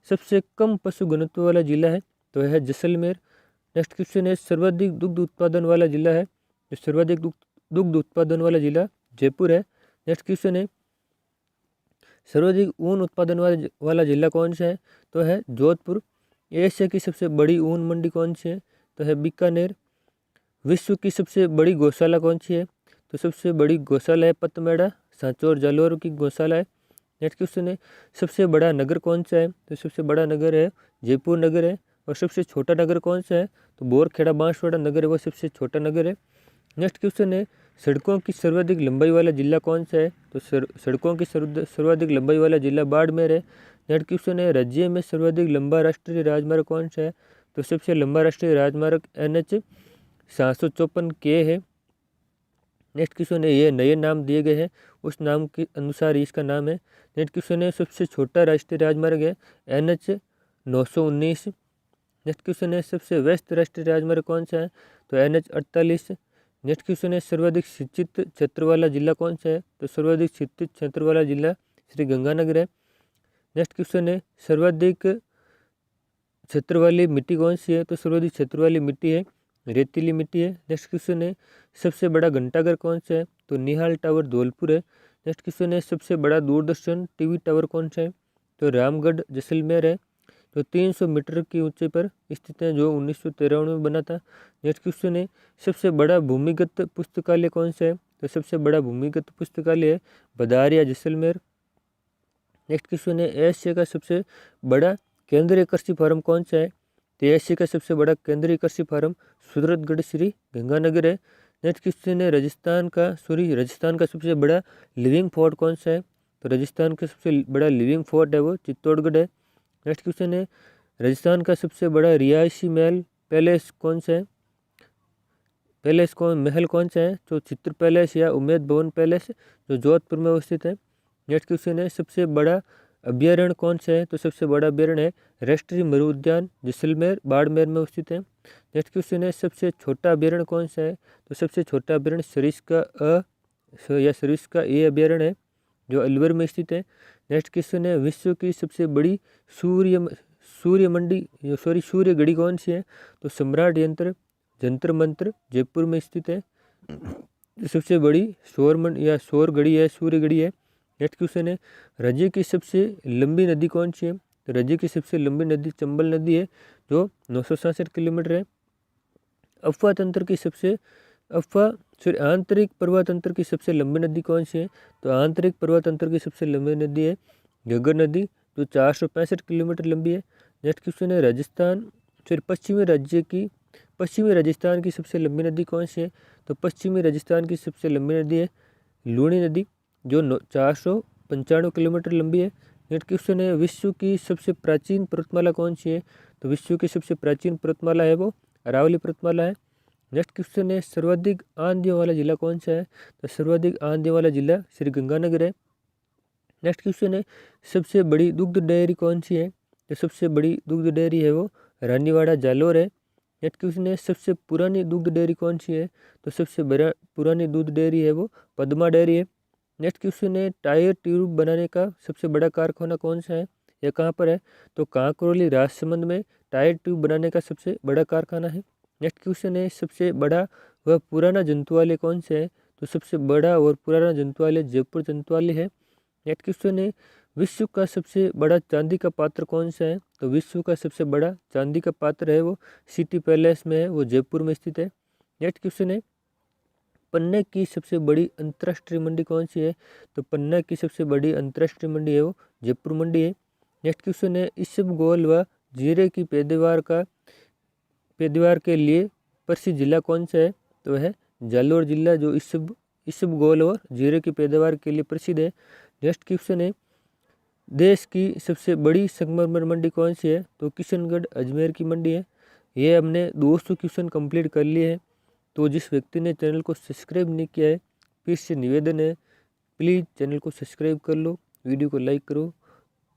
A: सबसे कम पशु घनत्व वाला जिला है तो है जैसलमेर। नेक्स्ट क्वेश्चन है सर्वाधिक दुग्ध उत्पादन वाला जिला है तो सर्वाधिक दुग्ध उत्पादन वाला जिला जयपुर है। नेक्स्ट क्वेश्चन है सर्वाधिक ऊन उत्पादन वाला जिला कौन सा है? तो है जोधपुर। एशिया की सबसे बड़ी ऊन मंडी कौन सी है? तो है बीकानेर। विश्व की सबसे बड़ी गौशाला कौन सी है? तो सबसे बड़ी गौशाला है पतमेड़ा, सांचौर जालौर की गौशाला है। नेक्स्ट क्वेश्चन है सबसे बड़ा नगर कौन सा है? तो सबसे बड़ा नगर है जयपुर नगर है। और सबसे छोटा नगर कौन सा है? तो बोरखेड़ा बांसवाड़ा नगर है वो सबसे छोटा नगर है। नेक्स्ट क्वेश्चन है सड़कों की सर्वाधिक लंबाई वाला जिला कौन सा है? तो सड़कों की सर्वाधिक लंबाई वाला जिला बाड़मेर है। नेक्स्ट क्वेश्चन है राज्य में सर्वाधिक लंबा राष्ट्रीय राजमार्ग कौन सा है? तो सबसे लंबा राष्ट्रीय राजमार्ग NH 754 के है। नेक्स्ट क्वेश्चन है ये नए नाम दिए गए हैं उस नाम के अनुसार इसका नाम है। नेक्स्ट क्वेश्चन है सबसे छोटा राष्ट्रीय राजमार्ग है NH 919। नेक्स्ट क्वेश्चन है सबसे व्यस्त राष्ट्रीय राजमार्ग कौन सा है? तो NH 48। नेक्स्ट क्वेश्चन है सर्वाधिक शिक्षित क्षेत्र वाला जिला कौन सा है? तो सर्वाधिक शिक्षित क्षेत्र वाला जिला श्री गंगानगर है। नेक्स्ट क्वेश्चन है सर्वाधिक क्षेत्र वाली मिट्टी कौन सी है? तो सर्वाधिक क्षेत्र वाली मिट्टी है रेतीली मिट्टी है। नेक्स्ट क्वेश्चन है सबसे बड़ा घंटाघर कौन सा है? तो निहाल टावर धौलपुर है। नेक्स्ट क्वेश्चन है सबसे बड़ा दूरदर्शन टीवी टावर कौन सा है? तो रामगढ़ जैसलमेर है जो 300 मीटर की ऊंचाई पर स्थित है जो 1993 में बना था। नेक्स्ट क्वेश्चन है सबसे बड़ा भूमिगत पुस्तकालय कौन सा है? तो सबसे बड़ा भूमिगत पुस्तकालय है बदारिया जैसलमेर। नेक्स्ट क्वेश्चन है एशिया का सबसे बड़ा केंद्रीय कृषि फार्म कौन सा है? तो एशिया का सबसे बड़ा केंद्रीय कृषि फार्म सूरतगढ़ श्री गंगानगर है। नेक्स्ट क्वेश्चन है राजस्थान का सबसे बड़ा लिविंग फोर्ट कौन सा है? तो राजस्थान का सबसे बड़ा लिविंग फोर्ट है वो चित्तौड़गढ़ है। नेक्स्ट क्वेश्चन है राजस्थान का सबसे बड़ा रिहायशी महल पैलेस कौन सा है? महल कौन सा है? तो चित्र पैलेस या उम्मेद भवन पैलेस जो जोधपुर में अवस्थित है। नेक्स्ट क्वेश्चन है सबसे बड़ा अभ्यारण्य कौन सा है? तो सबसे बड़ा अभ्यारण्य है राष्ट्रीय मरु उद्यान जैसलमेर बाड़मेर में अवस्थित है। नेक्स्ट क्वेश्चन है सबसे छोटा अभ्यारण्य कौन सा है? तो सबसे छोटा अभ्यारण्य सरिस्का ए अभ्यारण्य है जो अलवर में स्थित है। नेक्स्ट क्वेश्चन है विश्व की सबसे बड़ी सूर्य घड़ी कौन सी है? तो सम्राट जंतर मंत्र जयपुर में स्थित है। सबसे बड़ी सौर घड़ी है सूर्य घड़ी है। नेक्स्ट क्वेश्चन है राज्य की सबसे लंबी नदी कौन सी है? तो राज्य की सबसे लंबी नदी चंबल नदी है जो 967 किलोमीटर है। आंतरिक प्रवाह तंत्र की सबसे लंबी नदी कौन सी है? तो आंतरिक प्रवाह तंत्र की सबसे लंबी नदी है घग्गर नदी जो 465 किलोमीटर लंबी है। नेक्स्ट क्वेश्चन है पश्चिमी राजस्थान की सबसे लंबी नदी कौन सी है? तो पश्चिमी राजस्थान की सबसे लंबी नदी है लूणी नदी जो 495 किलोमीटर लंबी है। नेक्स्ट क्वेश्चन है विश्व की सबसे प्राचीन पर्वतमाला कौन सी है? तो विश्व की सबसे प्राचीन पर्वतमाला है वो अरावली पर्वतमाला है। नेक्स्ट क्वेश्चन है सर्वाधिक आंधियों वाला जिला कौन सा है? तो सर्वाधिक आंधियों वाला जिला श्री गंगानगर है। नेक्स्ट क्वेश्चन है सबसे बड़ी दुग्ध डेयरी कौन सी है? तो सबसे बड़ी दुग्ध डेयरी है वो रानीवाड़ा जालोर है। नेक्स्ट क्वेश्चन है सबसे पुरानी दुग्ध डेयरी कौन सी है? तो सबसे पुरानी दूध डेयरी है वो पद्मा डेयरी है। नेक्स्ट क्वेश्चन है टायर ट्यूब बनाने का सबसे बड़ा कारखाना कौन सा है या कहाँ पर है? तो कांकरोली राजसमंद में टायर ट्यूब बनाने का सबसे बड़ा कारखाना है। नेक्स्ट क्वेश्चन है सबसे बड़ा व पुराना जंतुआलय कौन सा है? तो सबसे बड़ा और पुराना जंतुआलय जयपुर जंतुआलय है। नेक्स्ट क्वेश्चन है विश्व का सबसे बड़ा चांदी का पात्र कौन सा है? तो विश्व का सबसे बड़ा चांदी का पात्र है वो सिटी पैलेस में है, वो जयपुर में स्थित है। नेक्स्ट क्वेश्चन है, पन्ने की सबसे बड़ी अंतर्राष्ट्रीय मंडी कौन सी है? तो पन्ना की सबसे बड़ी अंतर्राष्ट्रीय मंडी है वो जयपुर मंडी है। नेक्स्ट क्वेश्चन है, इसबगोल व जीरे की पैदावार के लिए प्रसिद्ध जिला कौन सा है? तो वह जालोर जिला जो इसबगोल और जीरे की पैदावार के लिए प्रसिद्ध है। नेक्स्ट क्वेश्चन है, देश की सबसे बड़ी संगमरमर मंडी कौन सी है? तो किशनगढ़ अजमेर की मंडी है। ये हमने 200 क्वेश्चन कंप्लीट कर लिए हैं। तो जिस व्यक्ति ने चैनल को सब्सक्राइब नहीं किया है, फिर से निवेदन है, प्लीज़ चैनल को सब्सक्राइब कर लो, वीडियो को लाइक करो,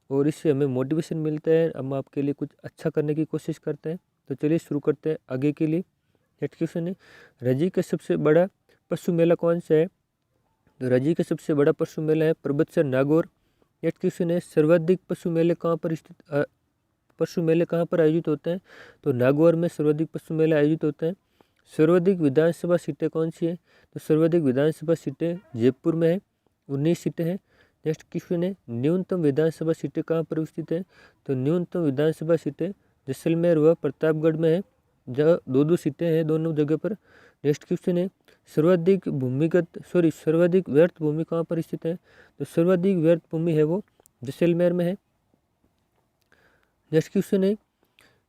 A: और इससे हमें मोटिवेशन मिलता है, हम आपके लिए कुछ अच्छा करने की कोशिश करते हैं। तो चलिए शुरू करते हैं आगे के लिए। नेक्स्ट क्वेश्चन है, राज्य का सबसे बड़ा पशु मेला कौन सा है? तो राज्य का सबसे बड़ा पशु मेला है पर्वतसर नागौर। नेक्स्ट क्वेश्चन है, सर्वाधिक पशु मेले कहाँ पर आयोजित होते हैं? तो नागौर में सर्वाधिक पशु मेले आयोजित होते हैं। सर्वाधिक विधानसभा सीटें कौन सी है? तो सर्वाधिक विधानसभा सीटें जयपुर में है, 19 सीटें हैं। नेक्स्ट क्वेश्चन है, न्यूनतम विधानसभा सीटें कहाँ पर स्थित है? तो न्यूनतम विधानसभा सीटें जैसलमेर व प्रतापगढ़ में है, जहाँ 2-2 सीटें हैं दोनों जगह पर। नेक्स्ट क्वेश्चन है, सर्वाधिक व्यर्थ भूमि कहाँ पर स्थित है? तो सर्वाधिक व्यर्थ भूमि है वो जैसलमेर में है। नेक्स्ट क्वेश्चन है,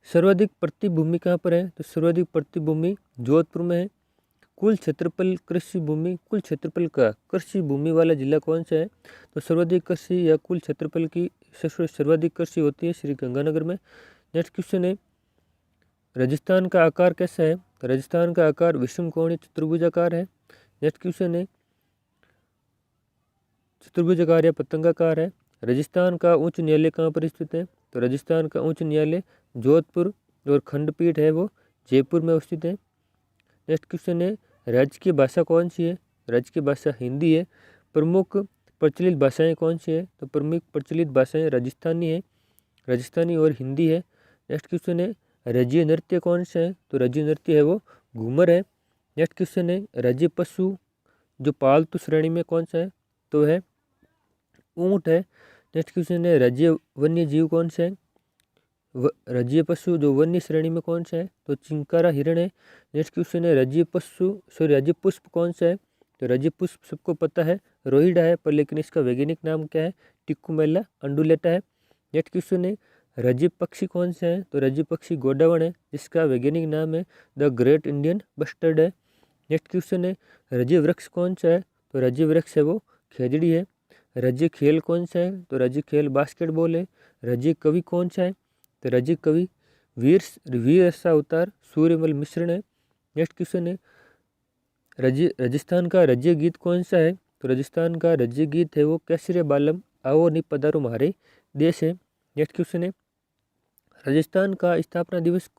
A: सर्वाधिक प्रति भूमि कहाँ पर है? तो सर्वाधिक प्रति भूमि जोधपुर में है। कुल क्षेत्रफल का कृषि भूमि वाला जिला कौन सा है? तो सर्वाधिक कृषि या कुल क्षेत्रफल की सर्वाधिक कृषि होती है श्री गंगानगर में। नेक्स्ट क्वेश्चन है, राजस्थान का आकार कैसा है? तो राजस्थान का आकार विषमकोणीय चतुर्भुजाकार है। नेक्स्ट क्वेश्चन है, चतुर्भुजाकार या पतंगाकार है। राजस्थान का उच्च न्यायालय कहाँ पर स्थित है? तो राजस्थान का उच्च न्यायालय जोधपुर और खंडपीठ है वो जयपुर में स्थित है। नेक्स्ट क्वेश्चन है, राज्य की भाषा कौन सी है? राज्य की भाषा हिंदी है। प्रमुख प्रचलित भाषाएं कौन सी है? तो प्रमुख प्रचलित भाषाएं राजस्थानी और हिंदी है। नेक्स्ट क्वेश्चन है, राज्य नृत्य कौन सा है? तो राज्य नृत्य है वो घूमर है। नेक्स्ट क्वेश्चन है, राज्य पशु जो पालतू श्रेणी में कौन सा है? तो है ऊँट है। नेक्स्ट क्वेश्चन है, राज्य वन्य जीव कौन सा है? राज्य पशु जो वन्य श्रेणी में कौन सा है? तो चिंकारा हिरण है। नेक्स्ट क्वेश्चन है, राज्य पुष्प कौन सा है? तो राज्य पुष्प सबको पता है रोहिड़ा है, पर लेकिन इसका वैज्ञानिक नाम क्या है? टिक्कुमेला अंडुलेटा है। नेक्स्ट क्वेश्चन है, राज्य पक्षी कौन सा है? तो राज्य पक्षी गोडावण है, जिसका वैज्ञानिक नाम है द ग्रेट इंडियन बस्टर्ड है। नेक्स्ट क्वेश्चन है, राज्य वृक्ष कौन सा है? तो राज्य वृक्ष है वो खेजड़ी है। राज्य खेल कौन सा है? तो राज्य खेल बास्केटबॉल है। राज्य कवि कौन सा है? तो राज्य कवि वीर अवतार सूर्यमल मिश्रण है। नेक्स्ट क्वेश्चन है, राजस्थान का राज्य गीत कौन सा है? तो राजस्थान का राज्य गीत है वो केसरिया बालम आओ नि पधारो हमारे देश है। नेक्स्ट क्वेश्चन है, राजस्थान का स्थापना दिवस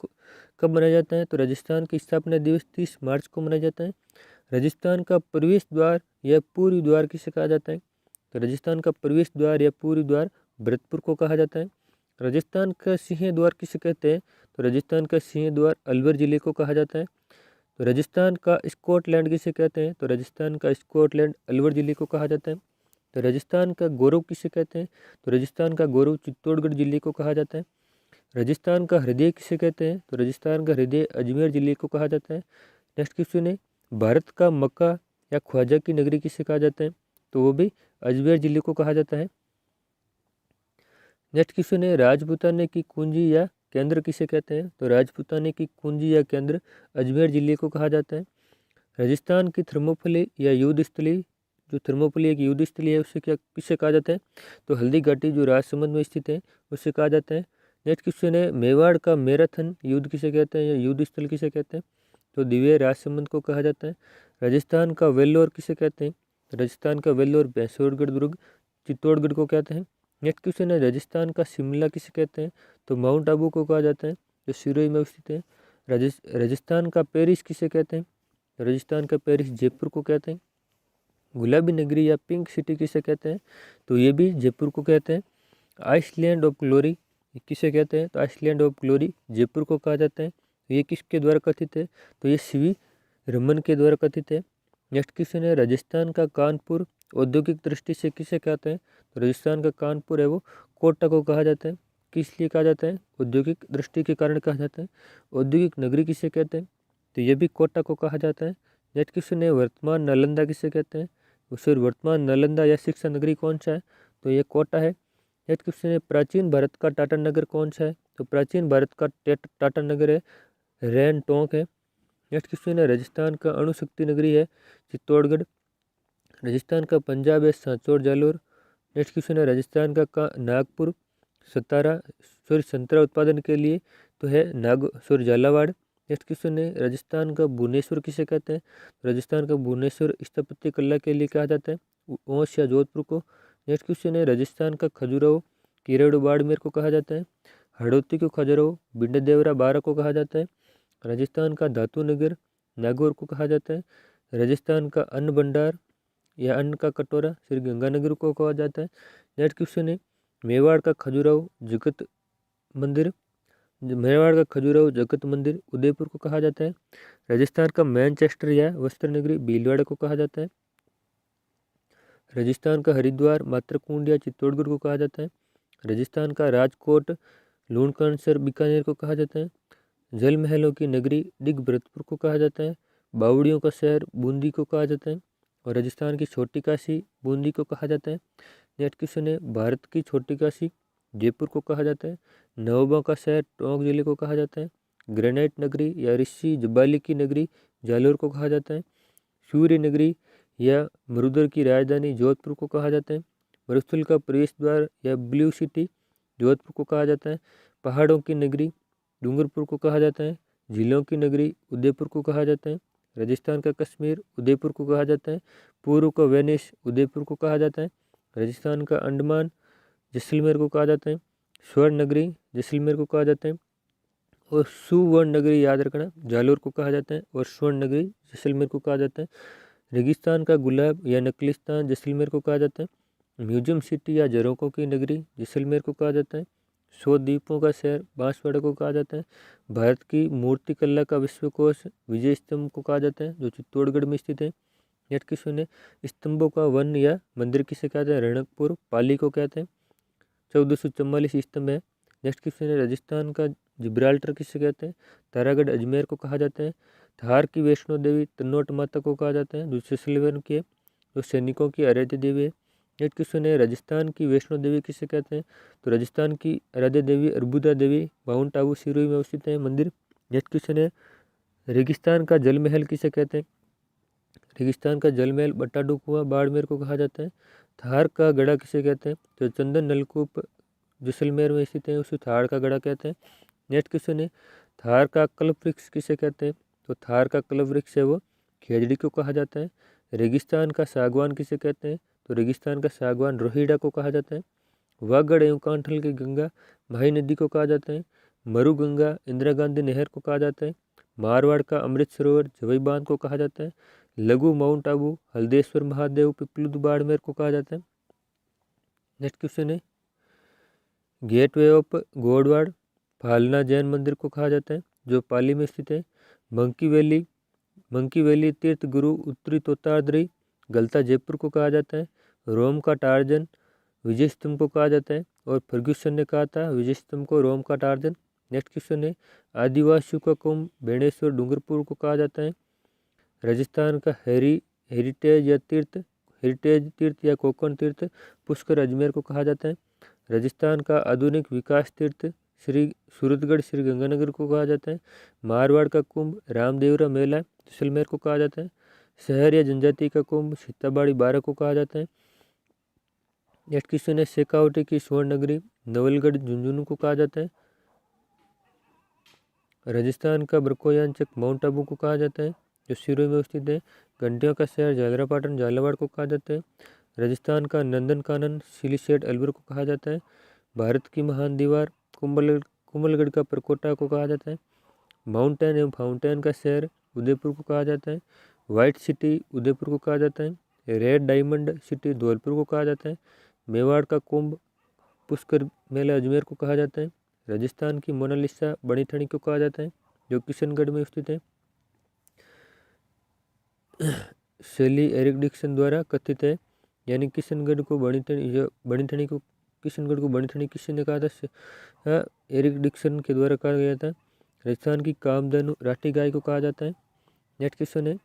A: कब मनाया जाता है? तो राजस्थान का स्थापना दिवस 30 मार्च को मनाया जाता है। राजस्थान का प्रवेश द्वार या पूर्वी द्वार किसे कहा जाता है? तो राजस्थान का प्रवेश द्वार या पूर्वी द्वार भरतपुर को कहा जाता है। राजस्थान का सिंह द्वार किसे कहते हैं? तो राजस्थान का सिंह द्वार अलवर जिले को कहा जाता है। तो राजस्थान का स्कॉटलैंड किसे कहते हैं? तो राजस्थान का स्कॉटलैंड अलवर जिले को कहा जाता है। तो राजस्थान का गौरव किसे कहते हैं? तो राजस्थान का गौरव चित्तौड़गढ़ जिले को कहा जाता है। राजस्थान का हृदय किसे कहते हैं? तो राजस्थान का हृदय अजमेर जिले को कहा जाता है। नेक्स्ट क्वेश्चन है, भारत का मक्का या ख्वाजा की नगरी किसे कहा जाता है? तो वो भी अजमेर जिले को कहा जाता है। नेक्स्ट क्वेश्चन है, राजपूताने की कुंजी या केंद्र किसे कहते हैं? तो राजपूताने की कुंजी या केंद्र अजमेर जिले को कहा जाता है। राजस्थान की थर्मोपली या युद्ध स्थली, जो थर्मोपली एक युद्ध स्थली है, उससे किसे कहा जाता है? तो हल्दी घाटी जो राजसमंद में स्थित है उससे कहा जाता है। नेक्स्ट क्वेश्चन है, मेवाड़ का मैराथन युद्ध किसे कहते हैं या युद्ध स्थल किसे कहते हैं? तो दिव्य राजसमंद को कहा जाता है। राजस्थान का वेल्लोर किसे कहते हैं? राजस्थान का वेल्लोर भैंसोरगढ़ दुर्ग चित्तौड़गढ़ को कहते हैं। नेक्स्ट क्वेश्चन है, राजस्थान का शिमला किसे कहते हैं? तो माउंट आबू को कहा जाता है, जो सिरोही में स्थित है। राजस्थान का पेरिस किसे कहते हैं? राजस्थान का पेरिस जयपुर को कहते हैं। गुलाबी नगरी या पिंक सिटी किसे कहते हैं? तो ये भी जयपुर को कहते हैं। आइसलैंड ऑफ ग्लोरी किसे कहते हैं? तो आइसलैंड ऑफ ग्लोरी जयपुर को कहा जाता है। ये किसके द्वारा कथित है? तो ये सीवी रमन के द्वारा कथित है। नेक्स्ट क्वेश्चन है, राजस्थान का कानपुर औद्योगिक दृष्टि से किसे कहते हैं? तो राजस्थान का कानपुर है वो कोटा को कहा जाता है। किस लिए कहा जाता है? औद्योगिक दृष्टि के कारण कहा जाता है। औद्योगिक नगरी किसे कहते हैं? तो ये भी कोटा को कहा जाता है। नेक्स्ट क्वेश्चन है वर्तमान नालंदा किसे कहते हैं? फिर वर्तमान नालंदा या शिक्षा नगरी कौन सा है? तो ये कोटा है। नेक्स्ट क्वेश्चन है प्राचीन भारत का टाटा नगर कौन सा है? तो प्राचीन भारत का टाटा नगर है रैन टोंक है। नेक्स्ट क्वेश्चन है राजस्थान का अणुशक्ति नगरी है चित्तौड़गढ़। राजस्थान का पंजाब है सांचौर जालोर। नेक्स्ट क्वेश्चन है राजस्थान का नागपुर संतरा उत्पादन के लिए तो है झालावाड़। नेक्स्ट क्वेश्चन है राजस्थान का भुवनेश्वर किसे कहते हैं? राजस्थान का भुवनेश्वर स्थापत्य कला के लिए कहा जाता है ओंस या जोधपुर को। नेक्स्ट क्वेश्चन है राजस्थान का खजुराहो किरेड़ो बाड़मेर को कहा जाता है। हड़ौती को खजुराहो बिंडदेवरा बारा को कहा जाता है। राजस्थान का धातु नगर नागौर को कहा जाता है। राजस्थान का अन्न भंडार या अन्न का कटोरा श्री गंगानगर को कहा जाता है। नेक्स्ट क्वेश्चन है मेवाड़ का खजुराहो जगत मंदिर उदयपुर को कहा जाता है। राजस्थान का मैनचेस्टर या वस्त्र नगरी भीलवाड़ा को कहा जाता है। राजस्थान का हरिद्वार मातृकुंड या चित्तौड़गढ़ को कहा जाता है। राजस्थान का राजकोट लूणकरणसर बीकानेर को कहा जाता है। जल महलों की नगरी डिगभरतपुर को कहा जाता है। बावड़ियों का शहर बूंदी को कहा जाता है। और राजस्थान की छोटी काशी बूंदी को कहा जाता है। नेक्स्ट क्वेश्चन है भारत की छोटी काशी जयपुर को कहा जाता है। नवाबों का शहर टोंक जिले को कहा जाता है। ग्रेनाइट नगरी या ऋषि जबाली की नगरी जालोर को कहा जाता है। सूर्य नगरी या मरुदर की राजधानी जोधपुर को कहा जाता है। मरुस्थल का प्रवेश द्वार या ब्लू सिटी जोधपुर को कहा जाता है। पहाड़ों की नगरी डूंगरपुर को कहा जाता है। झीलों की नगरी उदयपुर को कहा जाता है। राजस्थान का कश्मीर उदयपुर को कहा जाता है। पूर्व का वेनिस उदयपुर को कहा जाता है। राजस्थान का अंडमान जैसलमेर को कहा जाता है। स्वर्ण नगरी जैसलमेर को कहा जाता है। और सुवर्ण नगरी याद रखना जालोर को कहा जाता है। और स्वर्ण नगरी जैसलमेर को कहा जाता है। रेगिस्तान का गुलाब या नकलिस्तान जैसलमेर को कहा जाता है। म्यूजियम सिटी या झरोखों की नगरी जैसलमेर को कहा जाता है। 100 द्वीपों का शहर बांसवाड़ा को कहा जाता है। भारत की मूर्ति कला का विश्वकोश विजय स्तंभ को कहा जाता है जो चित्तौड़गढ़ में स्थित है। नेक्स्ट क्वेश्चन है स्तंभों का वन या मंदिर किसे कहते हैं? रणकपुर पाली को कहते हैं। 1444 स्तंभ है। नेक्स्ट क्वेश्चन है राजस्थान का जिब्राल्टर किसे कहते हैं? तारागढ़ अजमेर को कहा जाता है। थार की वैष्णो देवी तन्नोट माता को कहा जाता है जो जैसलमेर की है जो सैनिकों की आराध्य देवी है। नेक्स्ट क्वेश्चन है राजस्थान की वैष्णो देवी किसे कहते हैं? तो राजस्थान की आराध्य देवी अर्बुदा देवी माउंट आबू सिरोही में स्थित है मंदिर। नेक्स्ट क्वेश्चन है रेगिस्तान का जल महल किसे कहते हैं? रेगिस्तान का जल महल बट्टाडू कुआं बाड़मेर को कहा जाता है। थार का गड़ा किसे कहते हैं? तो चंदन नलकूप जैसलमेर में स्थित है उसे थार का गड़ा कहते हैं। नेक्स्ट क्वेश्चन है थार का कल्प वृक्ष किसे कहते हैं? तो थार का कल्प वृक्ष है वो खेजड़ी को कहा जाता है। रेगिस्तान का सागवान किसे कहते हैं? तो रेगिस्तान का सागवान रोहिड़ा को कहा जाता है। वागड़ एवं कांठल की गंगा भाई नदी को कहा जाता है। मरु गंगा इंदिरा गांधी नहर को कहा जाता है। मारवाड़ का अमृत सरोवर जवई बांध को कहा जाता है। लघु माउंट आबू हल्देश्वर महादेव पिपलुद बाड़मेर को कहा जाता है। नेक्स्ट क्वेश्चन है गेटवे ऑफ गोडवाड़ फालना जैन मंदिर को कहा जाता है जो पाली में स्थित है। मंकी वैली तीर्थ गुरु उत्तरी तोताद्री गलता जयपुर को कहा जाता है। रोम का टार्जन विजय स्तंभ को कहा जाता है और फर्ग्यूसन ने कहा था विजय स्तंभ को रोम का टार्जन। नेक्स्ट क्वेश्चन है आदिवासियों का कुंभ बेणेश्वर डूंगरपुर को कहा जाता है। राजस्थान का हेरिटेज तीर्थ या कोकण तीर्थ पुष्कर अजमेर को कहा जाता है। राजस्थान का आधुनिक विकास तीर्थ श्री सूरतगढ़ श्री गंगानगर को कहा जाता है। मारवाड़ का कुंभ रामदेवरा मेला जैसलमेर को कहा जाता है। शहर या जनजाति का कुंभ सीताबाड़ी बारा को कहा जाता है। नेक्स्ट क्वेश्चन है शेखावटी की स्वर्ण नगरी नवलगढ़ झुंझुनू को कहा जाता है। राजस्थान का ब्रकोयांचक माउंट आबू को कहा जाता है जो सिरोही में स्थित है। घंटियों का शहर झालरापाटन झालावाड़ को कहा जाता है। राजस्थान का नंदनकानन सिलीसेट अलवर को कहा जाता है। भारत की महान दीवार कुंभलगढ़ का परकोटा को कहा जाता है। माउंटेन एवं फाउंटेन का शहर उदयपुर को कहा जाता है। वाइट सिटी उदयपुर को कहा जाता है। रेड डायमंड सिटी धौलपुर को कहा जाता है। मेवाड़ का कुंभ पुष्कर मेला अजमेर को कहा जाता है। राजस्थान की मोनालिसा बड़ी ठणी को कहा जाता है जो किशनगढ़ में स्थित है। शैली एरिक डिक्सन द्वारा कथित है यानी किशनगढ़ को बणिथणी को किशनगढ़ को बणिथणी किसने कहा था? एरिक डिक्सन के द्वारा कहा गया था। राजस्थान की कामधेनु राठी गाय को कहा जाता है। नेक्स्ट क्वेश्चन है,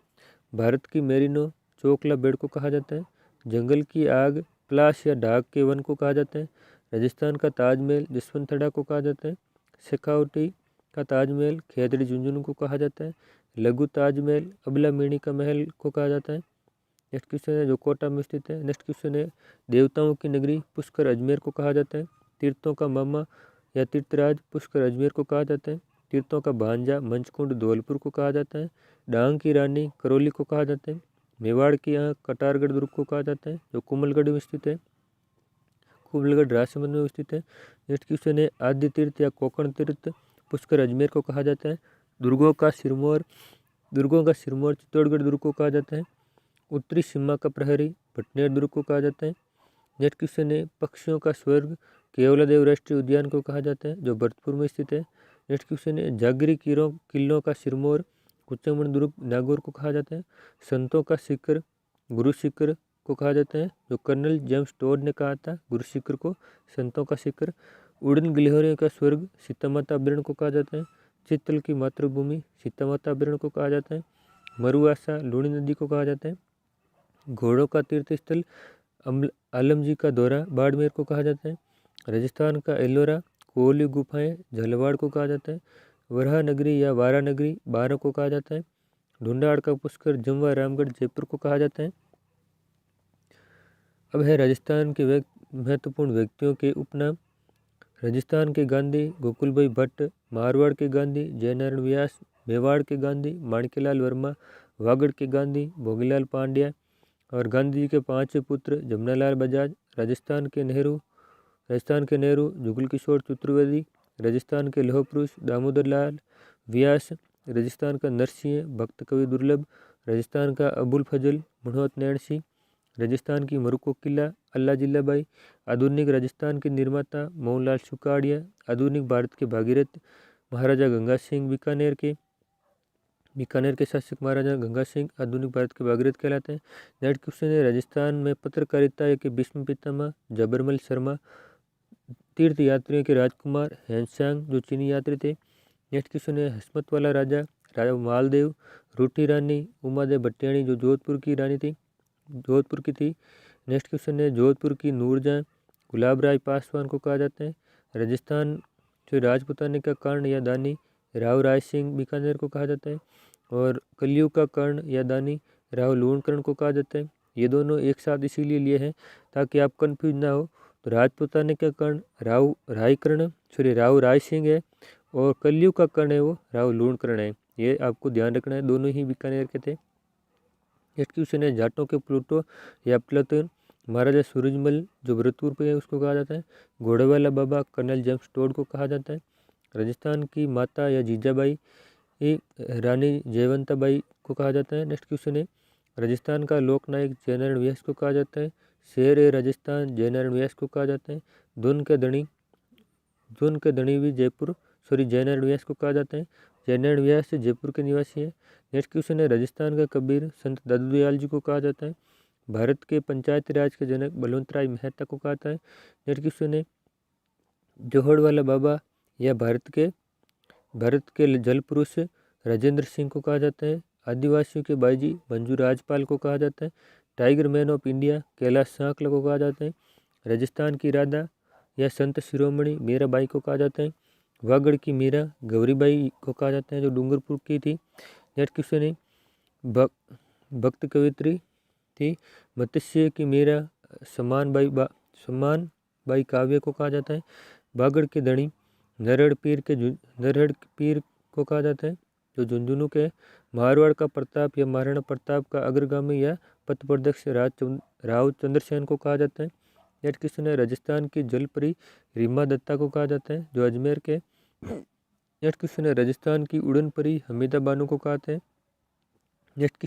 A: भारत की मेरिनो चोकला भेड़ को कहा जाता है। जंगल की आग पलाश या ढाक के वन को कहा जाता है। राजस्थान का ताजमहल जसवंतथड़ा को कहा जाता है। शेखावटी का ताजमहल खेतड़ी झुंझुनू को कहा जाता है। लघु ताजमहल अबला मेणी का महल को कहा जाता है। नेक्स्ट क्वेश्चन है, जो कोटा में स्थित है। नेक्स्ट क्वेश्चन है, देवताओं की नगरी पुष्कर अजमेर को कहा जाता है। तीर्थों का मामा या तीर्थराज पुष्कर अजमेर को कहा जाता है। तीर्थों का भांजा मंचकुंड धौलपुर को कहा जाता है। डांग की रानी करौली को कहा जाता है। मेवाड़ की आँख कटारगढ़ दुर्ग को कहा जाता है, जो कुमलगढ़ में स्थित है। कुमलगढ़ राजसमंद में स्थित है। नेक्स्ट क्वेश्चन है, आद्य तीर्थ या कोकण तीर्थ पुष्कर अजमेर को कहा जाता है। दुर्गों का सिरमौर चित्तौड़गढ़ दुर्ग को कहा जाता है। उत्तरी सीमा का प्रहरी भटनेर दुर्ग को कहा जाता है। नेक्स्ट क्वेश्चन है, पक्षियों का स्वर्ग केवलादेव राष्ट्रीय उद्यान को कहा जाता है, जो भरतपुर में स्थित है। नेक्स्ट क्वेश्चन है, जागरी किलों का सिरमौर कुचामन दुर्ग नागौर को कहा जाता है। संतों का शिखर गुरु शिखर को कहा जाता है, जो कर्नल जेम्स टोड ने कहा था गुरु शिखर को संतों का शिखर। उड़न गिलहरियों का स्वर्ग सीतामाता अभ्यारण्य को कहा जाता है। चित्तल की मातृभूमि सीतामाता अभ्यारण्य को कहा जाता है। मरुआसा लूणी नदी को कहा जाता है। घोड़ों का तीर्थ स्थल आलमजी का दौरा बाड़मेर को कहा जाता है। राजस्थान का एलोरा कोहली गुफाएं झलवाड़ को कहा जाता है। वराह नगरी या वारा नगरी बारा को कहा जाता है। ढूंढाड़ का पुष्कर जमवा रामगढ़ जयपुर को कहा जाता है। अब है राजस्थान के महत्वपूर्ण व्यक्तियों के उपनाम। राजस्थान के गांधी गोकुल भाई भट्ट, मारवाड़ के गांधी जयनारायण व्यास, मेवाड़ के गांधी माणिक्यलाल वर्मा, वागड़ के गांधी भोगीलाल पांड्या और गांधी जी के 5 पुत्र जमनालाल बजाज। राजस्थान के नेहरू जुगल किशोर चतुर्वेदी। राजस्थान के लौह पुरुष दामोदर लाल व्यास। राजस्थान का नरसिंह भक्त कवि दुर्लभ। राजस्थान का अबुल फजल मनोहत नैण सिंह। राजस्थान की मरुको किला अल्लाह जिल्लाबाई। आधुनिक राजस्थान के निर्माता मोहनलाल सुकाड़िया। आधुनिक भारत के भागीरथ महाराजा गंगा सिंह। बीकानेर के शासक महाराजा गंगा सिंह आधुनिक भारत के भागीरथ कहलाते हैं। नेक्स्ट क्वेश्चन है, राजस्थान में पत्रकारिता के भीष्म पितामह जबरमल शर्मा। तीर्थ यात्रियों के राजकुमार हेनसांग जो चीनी यात्री थे। नेक्स्ट क्वेश्चन है, हसमत वाला राजा मालदेव। रूठी रानी उमादेव भट्टियाणी जो जोधपुर की थी। नेक्स्ट क्वेश्चन है, जोधपुर की नूरजहां गुलाब राय पासवान को कहा जाता है। राजस्थान जो राजपुताने का कर्ण या दानी राव राय सिंह बीकानेर को कहा जाता है। और कलयुग का कर्ण या दानी राव लूणकरण को कहा जाता है। ये दोनों एक साथ इसीलिए लिए हैं ताकि आप कंफ्यूज ना हो। तो राजपुताने का कर्ण राव राय सिंह है और कलयुग का कर्ण है वो राव लूणकरण है। ये आपको ध्यान रखना है, दोनों ही बीकानेर के थे। नेक्स्ट क्वेश्चन है, जाटों के प्लूटो या प्लतन महाराजा सूरजमल जो भरतपुर पे है उसको कहा जाता है। घोड़ेवाला बाबा कर्नल जेम्स टोड को कहा जाता है। राजस्थान की माता या जीजाबाई रानी जयवंताबाई को कहा जाता है। नेक्स्ट क्वेश्चन है, राजस्थान का लोकनायक जयनारायण व्यास को कहा जाता है। शेर ए राजस्थान जयनारायण व्यास को कहा जाता है। धुन के धनी भी जयनारायण व्यास को कहा जाता है। जयनारायण व्यास जयपुर के निवासी है। नेक्स्ट क्वेश्चन है, राजस्थान का कबीर संत दादू दयाल जी को कहा जाता है। भारत के पंचायती राज के जनक बलवंत राय मेहता को कहा जाता है। नेक्स्ट क्वेश्चन है, जोहड़ वाला बाबा या भारत के जल पुरुष राजेंद्र सिंह को कहा जाता है। आदिवासियों के बाईजी मंजू राजपाल को कहा जाता है। Tiger man of India Kailash सांकला को कहा जाता है। राजस्थान की राधा या संत शिरोमणि मीराबाई को कहा जाता है। वागड़ की मीरा गौरीबाई को कहा जाता है जो डूंगरपुर की थी। नेक्स्ट क्वेश्चन है, भक्त कवित्री थी। मत्स्य की मीरा सम्मान बाई काव्य को कहा जाता है। बागड़ के धनी नरहड़ पीर को कहा जाता है जो झुंझुनू के। मारवाड़ का प्रताप या महाराणा प्रताप का अग्रगामी या पथप्रदक्ष राव चंद्रसेन को कहा जाता है। नेक्स्ट क्वेश्चन है, राजस्थान की जलपरी रीमा दत्ता को कहा जाता है जो अजमेर के। नेक्स्ट क्वेश्चन है, राजस्थान की उड़न परी हमीदा बानो को कहते हैं। नेक्स्ट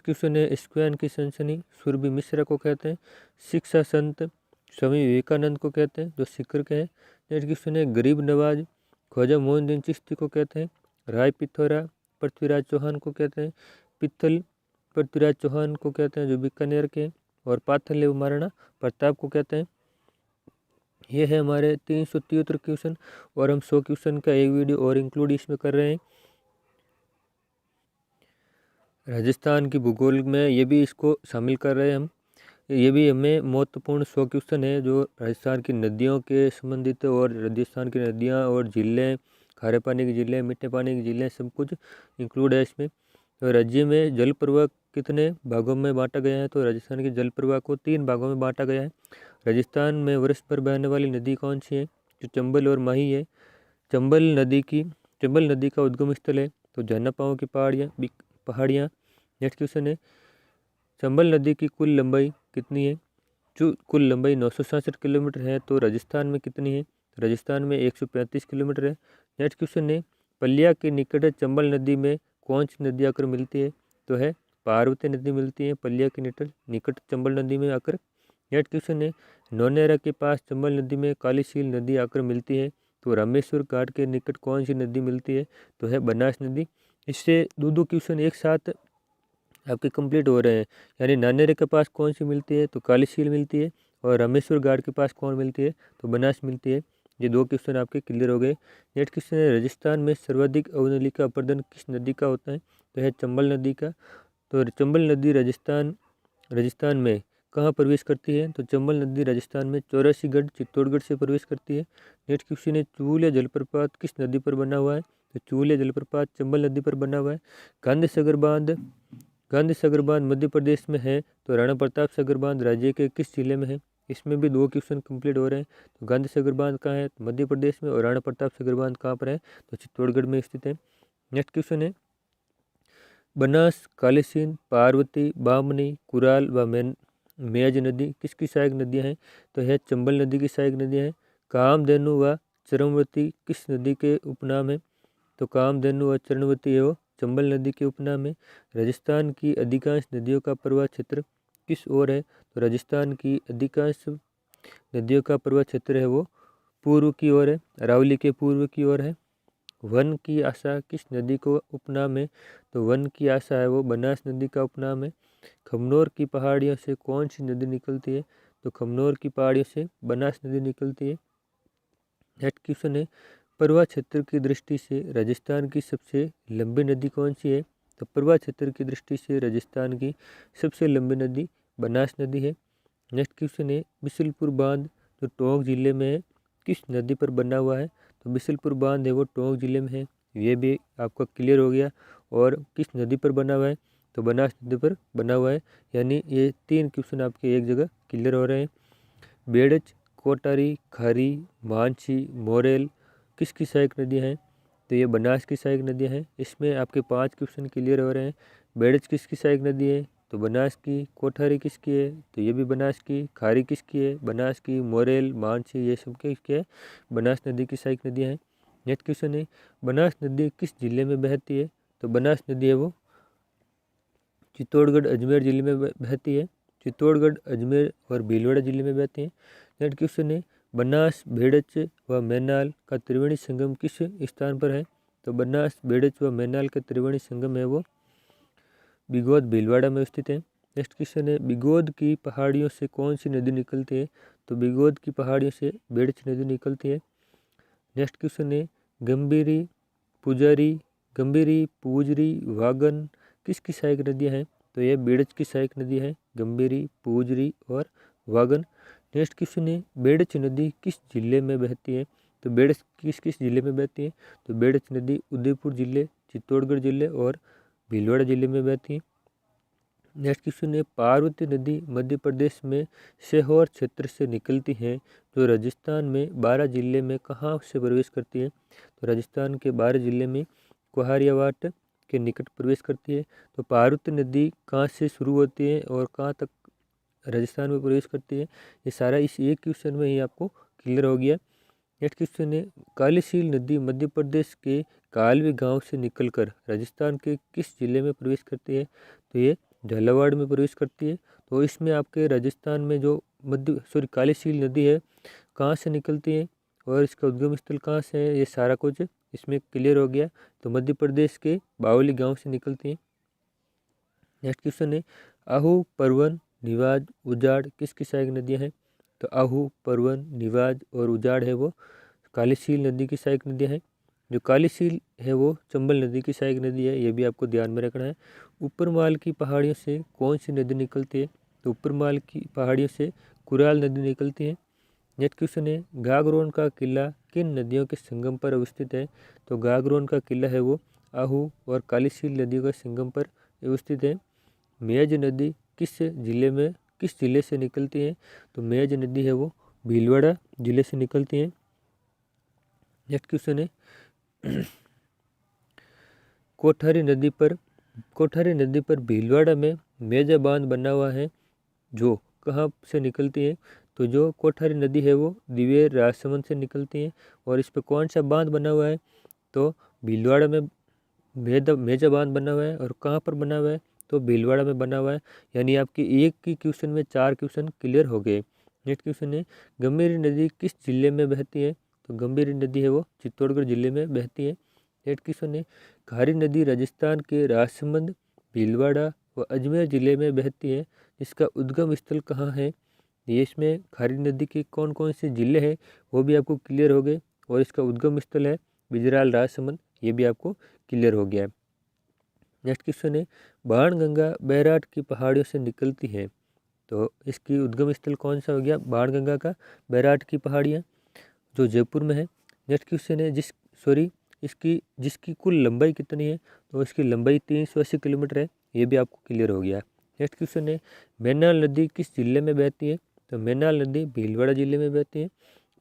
A: क्वेश्चन है, स्क्वैन की सनसनी सुरभि मिश्रा को कहते हैं। शिक्षा संत स्वामी विवेकानंद को कहते हैं जो सीकर के हैं। नेक्स्ट क्वेश्चन है, गरीब नवाज ख्वाजा मोइनुद्दीन चिश्ती को कहते हैं। राय पिथौरा पृथ्वीराज चौहान को कहते हैं। पित्तल पृथ्वीराज चौहान को कहते हैं जो बीकानेर के। और पाथल है वो महाराणा प्रताप को कहते हैं। ये है हमारे 373 क्वेश्चन और हम 100 क्वेश्चन का एक वीडियो और इंक्लूड इसमें कर रहे हैं। राजस्थान की भूगोल में ये भी इसको शामिल कर रहे हैं हम। ये भी हमें महत्वपूर्ण 100 क्वेश्चन है जो राजस्थान की नदियों के संबंधित है और राजस्थान की नदियाँ और झीलें, खारे पानी की झीलें, मीठे पानी की झीलें सब कुछ इंक्लूड है इसमें। तो राज्य में जल प्रवाह कितने भागों में बांटा गया है? तो राजस्थान के जल प्रवाह को 3 भागों में बांटा गया है। राजस्थान में वर्ष भर बहने वाली नदी कौन सी है? जो चंबल और माही है। चंबल नदी का उद्गम स्थल है तो झरना पाओ की पहाड़ियाँ। नेक्स्ट क्वेश्चन है, चंबल नदी की कुल लंबाई कितनी है? जो कुल लंबाई 967 किलोमीटर है। तो राजस्थान में कितनी है? राजस्थान में 135 किलोमीटर है। नेक्स्ट क्वेश्चन है, पलिया के निकट चंबल नदी में कौन सी नदी आकर मिलती है? तो है पार्वती नदी मिलती है पलिया के निकट चंबल नदी में आकर। नेक्स्ट क्वेश्चन है, नौनेरा के पास चंबल नदी में कालीसील नदी आकर मिलती है। तो रामेश्वर घाट के निकट कौन सी नदी मिलती है? तो है बनास नदी। इससे दो क्वेश्चन एक साथ आपके कंप्लीट हो रहे हैं। यानी नानेरे के पास कौन सी मिलती है? तो कालीसील मिलती है। और रामेश्वर घाट के पास कौन मिलती है? तो बनास मिलती है। ये 2 क्वेश्चन आपके क्लियर हो गए। नेक्स्ट क्वेश्चन है, राजस्थान में सर्वाधिक अवनली का अपर्दन किस नदी का होता है? तो है चंबल नदी का। तो चंबल नदी राजस्थान में कहाँ प्रवेश करती है? तो चंबल नदी राजस्थान में चौरासीगढ़ चित्तौड़गढ़ से प्रवेश करती है। नेक्स्ट क्वेश्चन है, चूलिया जलप्रपात किस नदी पर बना हुआ है? तो चूलिया जलप्रपात चंबल नदी पर बना हुआ है। गांधी सागर बांध मध्य प्रदेश में है तो राणा प्रताप सागर बांध राज्य के किस जिले में है? इसमें भी 2 क्वेश्चन कंप्लीट हो रहे हैं। तो गांधी सागर बांध कहाँ है? तो मध्य प्रदेश में। और राणा प्रताप सागर बांध कहाँ पर है? तो चित्तौड़गढ़ में स्थित है। नेक्स्ट क्वेश्चन है, बनास, कालीसिंध, पार्वती, बामनी, कुराल व मेज नदी किसकी सहायक नदियाँ हैं? तो यह चंबल नदी की सहायक नदियाँ हैं। कामधेनु व चरमवती किस नदी के उपनाम है? तो कामधेनु व चरमवती है वो चंबल नदी के उपनाम है। राजस्थान की अधिकांश नदियों का प्रवाह क्षेत्र किस ओर है? तो राजस्थान की अधिकांश नदियों का प्रवाह क्षेत्र है वो पूर्व की ओर है, अरावली के पूर्व की ओर है। वन की आशा किस नदी को उपनाम है? तो वन की आशा है वो बनास नदी का उपनाम है। खमनोर की पहाड़ियों से कौन सी नदी निकलती है? तो खमनोर की पहाड़ियों से बनास नदी निकलती है। नेक्स्ट क्वेश्चन है, प्रवाह क्षेत्र की दृष्टि से राजस्थान की सबसे लंबी नदी कौन सी है? तो प्रवाह क्षेत्र की दृष्टि से राजस्थान की सबसे लंबी नदी बनास नदी है। नेक्स्ट क्वेश्चन है, बिशलपुर बांध जो टोंक जिले में है किस नदी पर बना हुआ है? तो बिशलपुर बांध है वो टोंक जिले में है। ये भी आपका क्लियर हो गया। और किस नदी पर बना हुआ है? तो बनास नदी पर बना हुआ है। यानी ये 3 क्वेश्चन आपके एक जगह क्लियर हो रहे हैं। बेड़च, कोटारी, खारी, मानसी, मोरेल किसकी सहायक नदियाँ हैं? तो ये बनास की सहायक नदियाँ हैं। इसमें आपके 5 क्वेश्चन क्लियर हो रहे हैं। बेड़च किसकी सहायक नदी है? तो बनास की। कोठारी किसकी है? तो ये भी बनास की। खारी किसकी है? बनास की। मोरेल, मानसी ये सब किसके है? बनास नदी की सहायक नदियाँ हैं। नेक्स्ट क्वेश्चन है, बनास नदी किस जिले में बहती है? तो बनास नदी है वो चित्तौड़गढ़ अजमेर जिले में बहती है। चित्तौड़गढ़, अजमेर और भीलवाड़ा जिले में बहती है। नेक्स्ट क्वेश्चन है, बनास, भेड़च व मैनाल का त्रिवेणी संगम किस स्थान पर है? तो बनास, भेड़च व मैनाल का त्रिवेणी संगम है वो बिगोद भीलवाड़ा में स्थित है। नेक्स्ट क्वेश्चन है, बिगोद की पहाड़ियों से कौन सी नदी निकलती है? तो बिगोद की पहाड़ियों से बेड़च नदी निकलती है। नेक्स्ट क्वेश्चन है, गंभीरी, पुजारी, पूजरी, वागन किसकी सहायक नदियाँ हैं? तो यह बेड़च की सहायक नदी है, गंभीरी, पूजरी और वागन। नेक्स्ट क्वेश्चन है, बेड़च नदी किस जिले में बहती है? तो बेड़च किस जिले में बहती है? तो बेड़च नदी उदयपुर जिले, चित्तौड़गढ़ जिले और भीलवाड़ा जिले में बहती है। नेक्स्ट क्वेश्चन है, पार्वती नदी मध्य प्रदेश में सीहोर क्षेत्र से निकलती है जो राजस्थान में 12 जिले में कहाँ से प्रवेश करती है? तो राजस्थान के 12 जिले में कुहारियावाट के निकट प्रवेश करती है। तो पार्वती नदी कहाँ से शुरू होती है और कहाँ तक राजस्थान में प्रवेश करती है, ये सारा इस एक क्वेश्चन में ही आपको क्लियर हो गया। नेक्स्ट क्वेश्चन है, कालीसील नदी मध्य प्रदेश के कालवी गांव से निकलकर राजस्थान के किस जिले में प्रवेश करती है? तो ये झालावाड़ में प्रवेश करती है। तो इसमें आपके राजस्थान में जो कालीसील नदी है कहाँ से निकलती है और इसका उद्गम स्थल कहाँ से है, ये सारा कुछ इसमें क्लियर हो गया। तो मध्य प्रदेश के बावली गांव से निकलती है। नेक्स्ट क्वेश्चन है, आहू, परवन, निवाज, उजाड़ किसकी सहायक नदियाँ हैं? तो आहू, परवन, निवाज और उजाड़ है वो कालीसील नदी की सहायक नदियाँ हैं। जो कालीसील है वो चंबल नदी की सहायक नदी है, ये भी आपको ध्यान में रखना है। ऊपरमाल की पहाड़ियों से कौन सी नदी निकलती है? तो ऊपरमाल की पहाड़ियों से कुराल नदी निकलती है। नेक्स्ट क्वेश्चन है, गागरोन का किला किन नदियों के संगम पर अवस्थित है? तो गागरोन का किला है वो आहू और कालीसील नदियों के संगम पर अवस्थित है। मेज नदी किस जिले से निकलती है? तो मेज नदी है वो भीलवाड़ा जिले से निकलती है। नेक्स्ट क्वेश्चन है, कोठारी नदी पर भीलवाड़ा में मेजा बांध बना हुआ है, जो कहाँ से निकलती है? तो जो कोठारी नदी है वो दिवेर राजसमंद से निकलती है। और इस पर कौन सा बांध बना हुआ है? तो भीलवाड़ा में मेजा बांध बना हुआ है। और कहाँ पर बना हुआ है? तो भीलवाड़ा में बना हुआ है। यानी आपकी एक की क्वेश्चन में 4 क्वेश्चन क्लियर हो गए। नेक्स्ट क्वेश्चन है, गंभीरी नदी किस जिले में बहती है? तो गंभीरी नदी है वो चित्तौड़गढ़ जिले में बहती है। नेक्स्ट क्वेश्चन है, खारी नदी राजस्थान के राजसमंद, भीलवाड़ा व अजमेर जिले में बहती है। इसका उद्गम स्थल कहाँ है? देश में खारी नदी के कौन कौन से जिले हैं वो भी आपको क्लियर हो गए। और इसका उद्गम स्थल है बिजराल राजसमंद, ये भी आपको क्लियर हो गया है। नेक्स्ट क्वेश्चन है, बाणगंगा बैराट की पहाड़ियों से निकलती है, तो इसकी उद्गम स्थल कौन सा हो गया? बाणगंगा का बैराट की पहाड़ियाँ, जो जयपुर में है। नेक्स्ट क्वेश्चन है, जिसकी कुल लंबाई कितनी है? तो इसकी लंबाई 380 किलोमीटर है, ये भी आपको क्लियर हो गया। नेक्स्ट क्वेश्चन है, मैनाल नदी किस जिले में बहती है? तो मैनाल नदी भीलवाड़ा जिले में बहती है।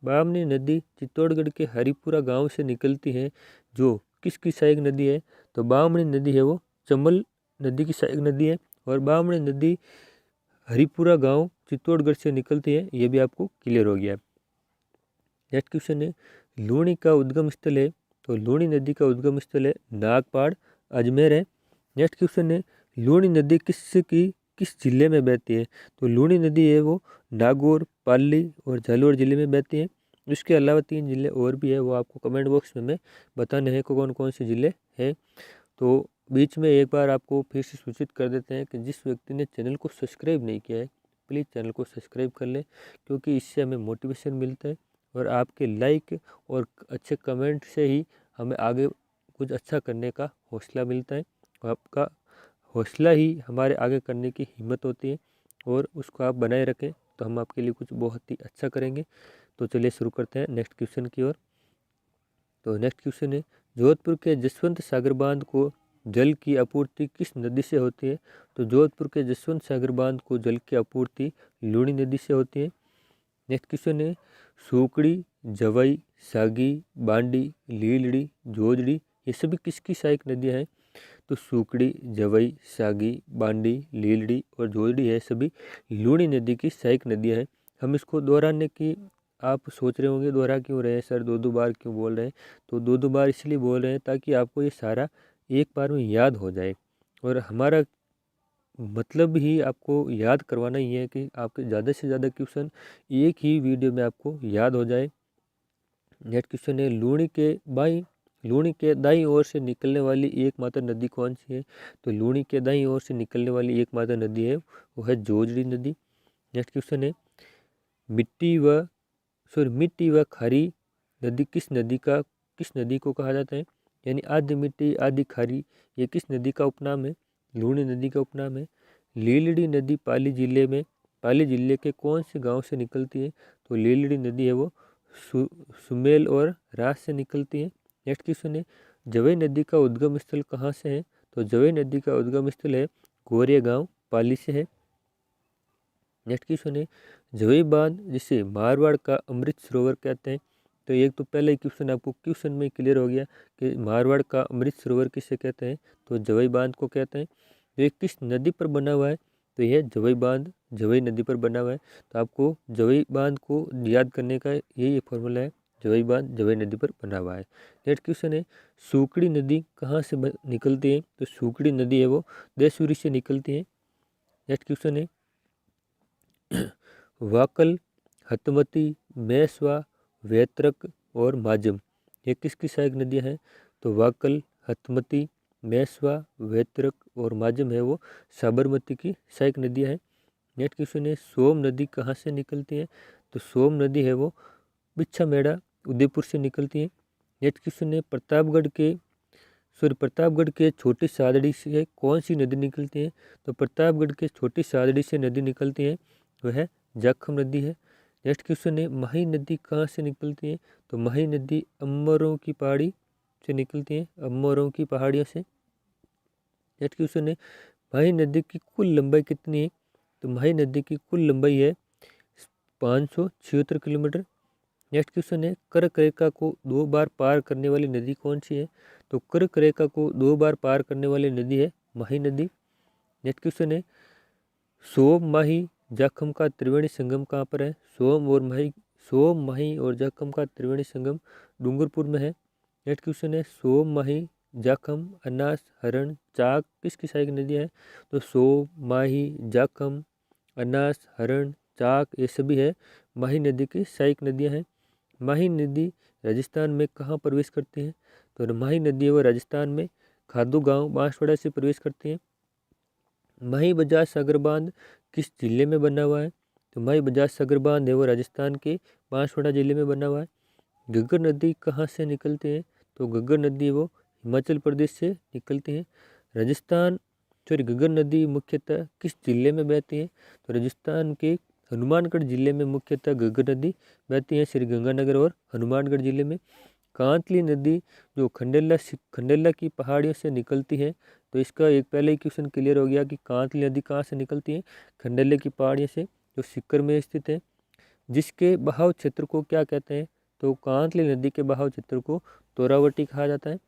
A: बामनी नदी चित्तौड़गढ़ के हरिपुरा गांव से निकलती है, जो किसकी सहायक नदी है? तो बामनी नदी है वो चंबल नदी की सहायक नदी है। और बामनी नदी हरिपुरा गांव चित्तौड़गढ़ से निकलती है, ये भी आपको क्लियर हो गया। नेक्स्ट क्वेश्चन है, लूणी का उद्गम स्थल है, तो लूणी नदी का उद्गम स्थल है नागपाड़, अजमेर है। नेक्स्ट क्वेश्चन है, लूणी नदी किस जिले में बहती है? तो लूणी नदी है वो नागौर, पाली और झालावाड़ जिले में बहती है। इसके अलावा 3 जिले और भी है, वो आपको कमेंट बॉक्स में मैं बताने हैं कौन कौन से ज़िले हैं। तो बीच में एक बार आपको फिर से सूचित कर देते हैं कि जिस व्यक्ति ने चैनल को सब्सक्राइब नहीं किया है, प्लीज़ चैनल को सब्सक्राइब कर लें, क्योंकि इससे हमें मोटिवेशन मिलता है। और आपके लाइक और अच्छे कमेंट से ही हमें आगे कुछ अच्छा करने का हौसला मिलता है। और आपका हौसला ही हमारे आगे करने की हिम्मत होती है, और उसको आप बनाए रखें तो हम आपके लिए कुछ बहुत ही अच्छा करेंगे। तो चलिए शुरू करते हैं नेक्स्ट क्वेश्चन की ओर। तो नेक्स्ट क्वेश्चन है, जोधपुर के जसवंत सागर बांध को जल की आपूर्ति किस नदी से होती है? तो जोधपुर के जसवंत सागर बांध को जल की आपूर्ति लूणी नदी से होती है। नेक्स्ट क्वेश्चन है, सूकड़ी, जवई, सागी, बांडी, लीलड़ी, जोजड़ी ये सभी किसकी सहायक नदियाँ हैं? तो सूकड़ी, जवई, सागी, बांडी, लीलड़ी और जोजड़ी है सभी लूणी नदी की सहायक नदियाँ हैं। हम इसको दोहराने की आप सोच रहे होंगे, दोहरा क्यों रहे हैं सर, दो बार क्यों बोल रहे हैं? तो दो बार इसलिए बोल रहे हैं ताकि आपको ये सारा एक बार में याद हो जाए। और हमारा मतलब ही आपको याद करवाना ही है कि आपके ज़्यादा से ज़्यादा क्वेश्चन एक ही वीडियो में आपको याद हो जाए। नेक्स्ट क्वेश्चन है, लूणी के दाईं ओर से निकलने वाली एकमात्र नदी कौन सी है? तो लूणी के दाईं ओर से निकलने वाली एकमात्र नदी है वो है जोजड़ी नदी। नेक्स्ट क्वेश्चन है, मिट्टी व खारी नदी किस नदी को कहा जाता है? यानी आधी मिट्टी आधी खारी, ये किस नदी का उपनाम है? लूणी नदी का उपनाम है। लीलड़ी नदी पाली जिले के कौन से गांव से निकलती है? तो लीलड़ी नदी है वो सुमेल और रास से निकलती है। नेक्स्ट क्वेश्चन है, जवई नदी का उद्गम स्थल कहाँ से है? तो जवई नदी का उद्गम स्थल है गोरिया गांव, पाली से है। नेक्स्ट क्वेश्चन है, जवई बांध जिसे मारवाड़ का अमृत सरोवर कहते हैं। तो एक तो पहला ही क्वेश्चन आपको क्वेश्चन में क्लियर हो गया कि मारवाड़ का अमृत सरोवर किसे कहते हैं? तो जवई बांध को कहते हैं। तो ये किस नदी पर बना हुआ है? तो यह जवई बांध जवई नदी पर बना हुआ है। तो आपको जवई बांध को याद करने का यही फॉर्मूला है, जवई बांध जवई नदी पर बना हुआ है। नेक्स्ट क्वेश्चन है, सूकड़ी नदी कहाँ से निकलती है? तो सूकड़ी नदी है वो देसूरी से निकलती है। नेक्स्ट क्वेश्चन है, वाकल, हतमती, मेसवा, वेत्रक और माजम ये किसकी सहायक नदियाँ हैं? तो वाकल, हतमती, मेसवा, वेत्रक और माजम है वो साबरमती की सहायक नदियाँ हैं। नेक्स्ट क्वेश्चन है सोम नदी कहाँ से निकलती है? तो सोम नदी है वो बिच्छामेड़ा उदयपुर से निकलती है। नेक्स्ट क्वेश्चन है प्रतापगढ़ के छोटी सादड़ी से कौन सी नदी निकलती है? तो प्रतापगढ़ के छोटी सादड़ी से नदी निकलती है वह जाखम नदी है। नेक्स्ट क्वेश्चन है माही नदी कहाँ से निकलती है? तो माही नदी अमरों की पहाड़ी से निकलती है, अमरों की पहाड़ियों से। नेक्स्ट क्वेश्चन है माही नदी की कुल लंबाई कितनी है? तो माही नदी की कुल लंबाई है 576 किलोमीटर। नेक्स्ट क्वेश्चन है कर्क रेखा को 2 बार पार करने वाली नदी कौन सी है? तो कर्क रेखा को 2 बार पार करने वाली नदी है माही नदी। नेक्स्ट क्वेश्चन है सोम माही जाखम का त्रिवेणी संगम कहाँ पर है? सोम माही और जाखम का त्रिवेणी संगम डूंगरपुर में है। नेक्स्ट क्वेश्चन है सोम माही जाखम अनास हरण चाक किसकी सहायक नदियाँ है? तो सोम माही जाखम अनास हरण चाक ये सभी है माही नदी की सहायक नदियाँ हैं। माही नदी राजस्थान में कहाँ प्रवेश करती है? तो माही नदी है वो राजस्थान में खादू गांव बांसवाड़ा से प्रवेश करती है। माही बजाज सागर बांध किस जिले में बना हुआ है? तो माही बजाज सागर बांध है वो राजस्थान के बांसवाड़ा जिले में बना हुआ है। घग्गर नदी कहाँ से निकलती है? तो घग्गर नदी वो हिमाचल प्रदेश से निकलती है। घग्गर नदी मुख्यतः किस जिले में बहती है? तो राजस्थान के हनुमानगढ़ जिले में मुख्यतः घग्गर नदी बहती है, श्री गंगानगर और हनुमानगढ़ जिले में। कांतली नदी जो खंडेला की पहाड़ियों से निकलती है, तो इसका एक पहले ही क्वेश्चन क्लियर हो गया कि कांतली नदी कहाँ से निकलती है? खंडेले की पहाड़ियों से जो सिक्कर में स्थित है। जिसके बहाव क्षेत्र को क्या कहते हैं? तो कांतली नदी के बहाव क्षेत्र को तोरावटी कहा जाता है।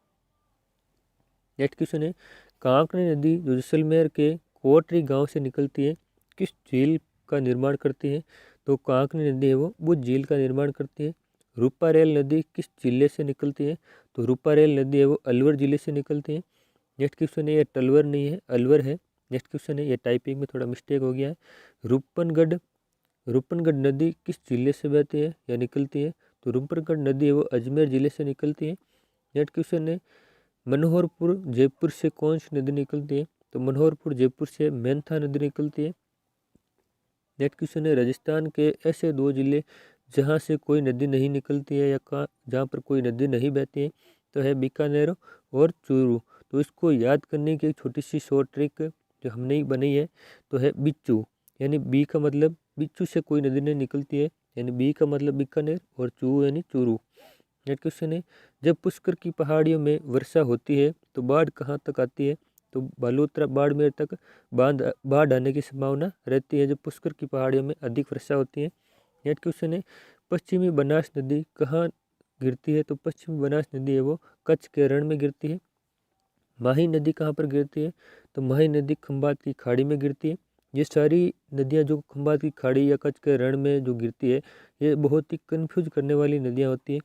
A: नेक्स्ट क्वेश्चन है कांकरी नदी जो जैसलमेर के कोटरी गांव से निकलती है किस झील का निर्माण करती है? तो कांकरी नदी है वो बुझ झील का निर्माण करती है। रूपारेल नदी किस जिले से निकलती है? तो रूपारेल नदी है वो अलवर जिले से निकलती है। नेक्स्ट क्वेश्चन है ये टलवर नहीं है अलवर है। नेक्स्ट क्वेश्चन है ये टाइपिंग में थोड़ा मिस्टेक हो गया है। रूपनगढ़ नदी किस जिले से बहती है या निकलती है? तो रूपनगढ़ नदी है वो अजमेर जिले से निकलती है। नेक्स्ट क्वेश्चन है मनोहरपुर जयपुर से कौन सी नदी निकलती है? तो मनोहरपुर जयपुर से मेंथा नदी निकलती है। नेक्स्ट क्वेश्चन है राजस्थान के ऐसे 2 जिले जहाँ से कोई नदी नहीं निकलती है या जहाँ पर कोई नदी नहीं बहती है, तो है बीकानेर और चूरू। तो इसको याद करने की एक छोटी सी शॉर्ट ट्रिक जो हमने बनाई है तो है बिच्छू, यानी बी का मतलब बिच्छू से कोई नदी नहीं निकलती है, यानी बी का मतलब बीकानेर और चू यानी चूरू। नेक्स्ट क्वेश्चन है जब पुष्कर की पहाड़ियों में वर्षा होती है तो बाढ़ कहाँ तक आती है? तो बालोतरा बाड़मेर तक बाढ़ आने की संभावना रहती है जब पुष्कर की पहाड़ियों में अधिक वर्षा होती है। नेक्स्ट क्वेश्चन है पश्चिमी बनास नदी कहाँ गिरती है? तो पश्चिमी बनास नदी है वो कच्छ के रण में गिरती है। माही नदी कहाँ पर गिरती है? तो माही नदी खंभात की खाड़ी में गिरती है। ये सारी नदियाँ जो खंभात की खाड़ी या कच्छ के रण में जो गिरती है ये बहुत ही कंफ्यूज करने वाली नदियाँ होती है,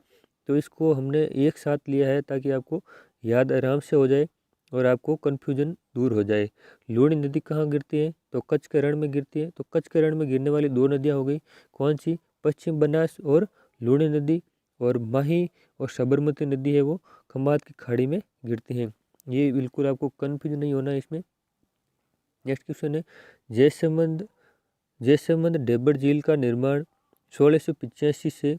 A: तो इसको हमने एक साथ लिया है ताकि आपको याद आराम से हो जाए और आपको कन्फ्यूजन दूर हो जाए। लूणी नदी कहाँ गिरती है? तो कच्छ के रण में गिरती है। तो कच्छ के रण में गिरने वाली 2 नदियाँ हो गई कौन सी? पश्चिम बनास और लूणी नदी। और माही और साबरमती नदी है वो खंभात की खाड़ी में गिरती हैं। ये बिल्कुल आपको कन्फ्यूज नहीं होना है इसमें। नेक्स्ट क्वेश्चन है जयसमंद डेबर झील का निर्माण 1685 से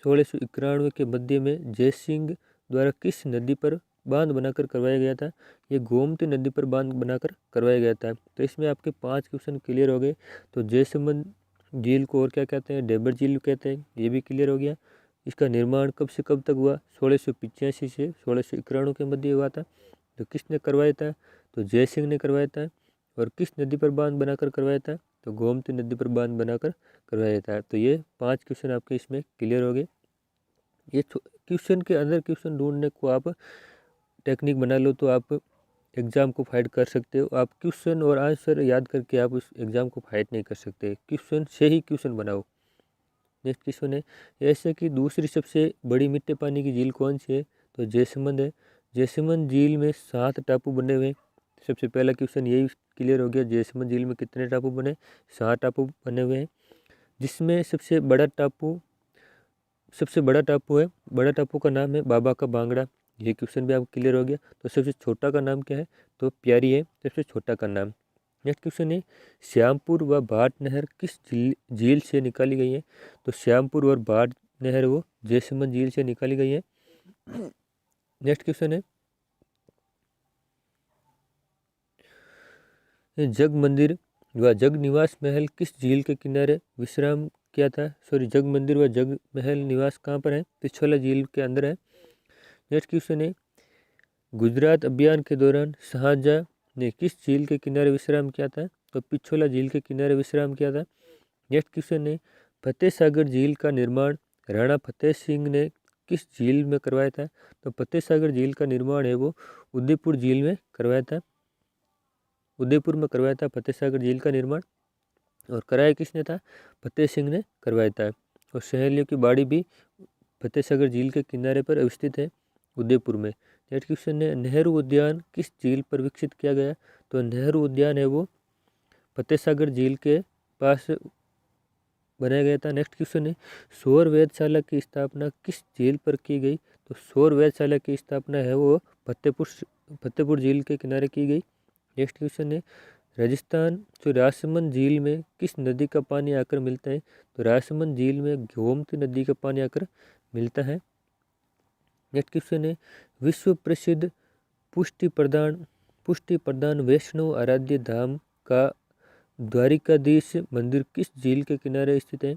A: 1691 के मध्य में जयसिंह द्वारा किस नदी पर बांध बनाकर करवाया गया था? ये गोमती नदी पर बांध बनाकर करवाया गया था। तो इसमें आपके 5 क्वेश्चन क्लियर हो गए। तो जयसमंद झील को और क्या कहते हैं? डेबर झील कहते हैं, ये भी क्लियर हो गया। इसका निर्माण कब से कब तक हुआ? 1685 से 1691 के मध्य हुआ था। तो किसने करवाया था? तो जयसिंह ने करवाया था। और किस नदी पर बांध बनाकर करवाया था? तो गोमती नदी पर बांध बनाकर करवाया था। तो ये 5 क्वेश्चन आपके इसमें क्लियर हो गए। ये क्वेश्चन के अंदर क्वेश्चन ढूंढने को आप टेक्निक बना लो तो आप एग्ज़ाम को फाइट कर सकते हो। आप क्वेश्चन और आंसर याद करके आप उस एग्ज़ाम को फाइट नहीं कर सकते, क्वेश्चन से ही क्वेश्चन बनाओ। नेक्स्ट क्वेश्चन है ऐसे कि दूसरी सबसे बड़ी मीठे पानी की झील कौन सी है? तो जयसमंद है। जयसमंद झील में 7 टापू बने हुए हैं। सबसे पहला क्वेश्चन यही क्लियर हो गया, जयसमंद झील में कितने टापू बने? 7 टापू बने हुए हैं, जिसमें सबसे बड़ा टापू है, बड़ा टापू का नाम है बाबा का बांगड़ा। ये क्वेश्चन भी आपको क्लियर हो गया। तो सबसे छोटा का नाम क्या है? तो प्यारी है सबसे छोटा का नाम। नेक्स्ट क्वेश्चन है श्यामपुर व भाट नहर किस झील से निकाली गई है? तो श्यामपुर और भाट नहर वो जयसमंद झील से निकाली गई है। नेक्स्ट क्वेश्चन है जग मंदिर व जग निवास महल किस झील के किनारे विश्राम किया था? जग मंदिर व जग महल निवास कहाँ पर है? पिछोला झील के अंदर है। नेक्स्ट क्वेश्चन है गुजरात अभियान के दौरान शाहजहां ने किस झील के किनारे विश्राम किया था? तो पिछोला झील के किनारे विश्राम किया था। नेक्स्ट क्वेश्चन है फतेह सागर झील का निर्माण राणा फतेह सिंह ने किस झील में करवाया था? तो फतेह सागर झील का निर्माण है वो उदयपुर झील में करवाया था। उदयपुर में करवाया था फतेह सागर झील का निर्माण। और कराया किसने था? फतेह सिंह ने करवाया था। और सहेलियों की बाड़ी भी फतेह सागर झील के किनारे पर अवस्थित है उदयपुर में। नेक्स्ट क्वेश्चन है नेहरू उद्यान किस झील पर विकसित किया गया? तो नेहरू उद्यान है वो फतेह सागर झील के पास बनाया गया था। नेक्स्ट क्वेश्चन है सौर वेधशाला की स्थापना किस झील पर की गई? तो सौर वेधशाला की स्थापना है वो फतेहपुर झील के किनारे की गई। नेक्स्ट क्वेश्चन है राजस्थान राजसमंद झील में किस नदी का पानी आकर मिलता है? तो राजसमंद झील में गोमती नदी का पानी आकर मिलता है। नेक्स्ट क्वेश्चन है विश्व प्रसिद्ध पुष्टि प्रदान वैष्णव आराध्य धाम का द्वारिकाधीश मंदिर किस झील के किनारे स्थित है?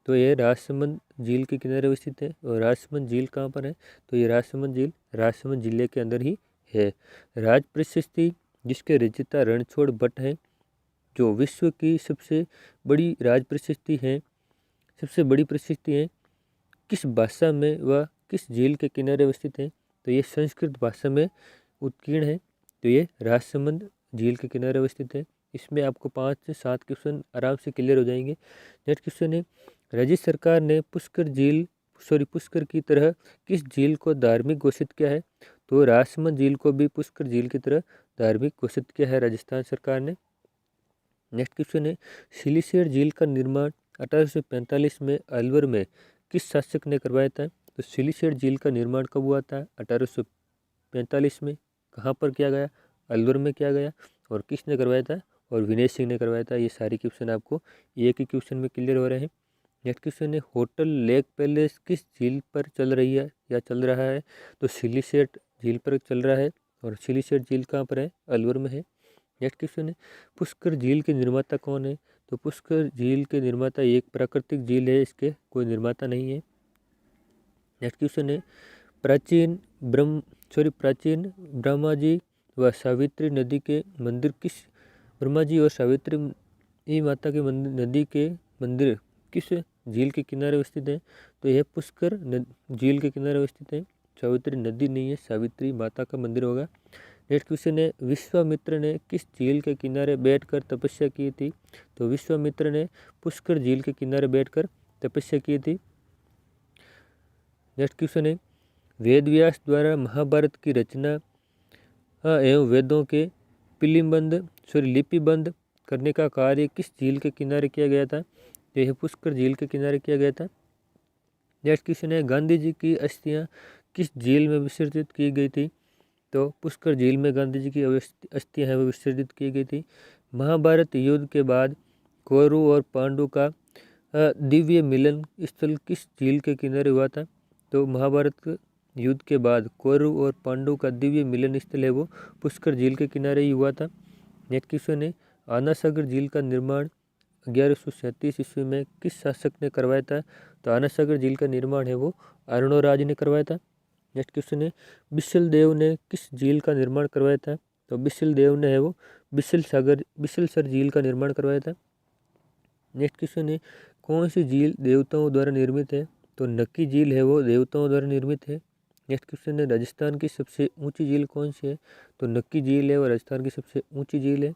A: तो यह राजसमंद झील के किनारे स्थित है। और राजसमंद झील कहाँ पर है? तो ये राजसमंद झील राजसमंद जिले के अंदर ही है। राज प्रशस्ति जिसके रचयिता रणछोड़ भट्ट हैं, जो विश्व की सबसे बड़ी राज प्रशस्ति है, सबसे बड़ी प्रशस्ति है, किस भाषा में व किस झील के किनारे अवस्थित है? तो ये संस्कृत भाषा में उत्कीर्ण है। तो ये राजसमंद झील के किनारे अवस्थित है। इसमें आपको 5 से 7 क्वेश्चन आराम से क्लियर हो जाएंगे। नेक्स्ट क्वेश्चन है राज्य सरकार ने पुष्कर की तरह किस झील को धार्मिक घोषित किया है? तो राजसमंद झील को भी पुष्कर झील की तरह धार्मिक घोषित किया है राजस्थान सरकार ने। नेक्स्ट क्वेश्चन है सिलीसेट झील का निर्माण 1845 में अलवर में किस शासक ने करवाया था? तो सिलीसेट झील का निर्माण कब हुआ था? 1845 में। कहाँ पर किया गया? अलवर में किया गया। और किसने करवाया था? और विनय सिंह ने करवाया था। ये सारे क्वेश्चन आपको एक ही क्वेश्चन में क्लियर हो रहे हैं। नेक्स्ट क्वेश्चन है होटल लेक पैलेस किस झील पर चल रही है या चल रहा है? तो सिलीसेट झील पर चल रहा है। और सिलीसेट झील कहाँ पर है? अलवर में है। नेक्स्ट क्वेश्चन है पुष्कर झील के निर्माता कौन है? तो पुष्कर झील के निर्माता एक प्राकृतिक झील है, इसके कोई निर्माता नहीं है। नेक्स्ट क्वेश्चन है प्राचीन ब्रह्मा जी व सावित्री नदी के मंदिर किस ब्रह्मा जी और सावित्री माता के नदी के मंदिर किस झील के किनारे अवस्थित है? तो यह पुष्कर झील के किनारे अवस्थित है। सावित्री नदी नहीं है, सावित्री माता का मंदिर होगा। नेक्स्ट क्वेश्चन है विश्वामित्र ने किस झील के किनारे बैठकर तपस्या की थी? तो विश्वामित्र ने पुष्कर झील के किनारे बैठकर तपस्या की थी। नेक्स्ट क्वेश्चन है वेदव्यास द्वारा महाभारत की रचना एवं वेदों के लिपिबंद करने का कार्य किस झील के किनारे किया गया था? तो यह पुष्कर झील के किनारे किया गया था। नेक्स्ट क्वेश्चन है गांधी जी की अस्थियां किस झील में विसर्जित की गई थी? तो पुष्कर झील में गांधी जी की अस्थियां हैं वो विसर्जित की गई थी। महाभारत युद्ध के बाद कौरव और पांडु का दिव्य मिलन स्थल किस झील के किनारे हुआ था? तो महाभारत युद्ध के बाद कौरव और पांडु का दिव्य मिलन स्थल है वो पुष्कर झील के किनारे ही हुआ था। नेक्स्ट क्वेश्चन है आना सागर झील का निर्माण 1137 ईस्वी में किस शासक ने करवाया था? तो आना सागर झील का निर्माण है वो अर्णोराज ने करवाया था। नेक्स्ट क्वेश्चन है बिसल देव ने किस झील का निर्माण करवाया था? तो बिसल देव ने है वो बिसलसर झील का निर्माण करवाया था। नेक्स्ट क्वेश्चन है कौन सी झील देवताओं द्वारा निर्मित है? तो नक्की झील है वो देवताओं द्वारा निर्मित है। नेक्स्ट क्वेश्चन है राजस्थान की सबसे ऊंची झील कौन सी है? तो नक्की झील है वो राजस्थान की सबसे ऊंची झील है।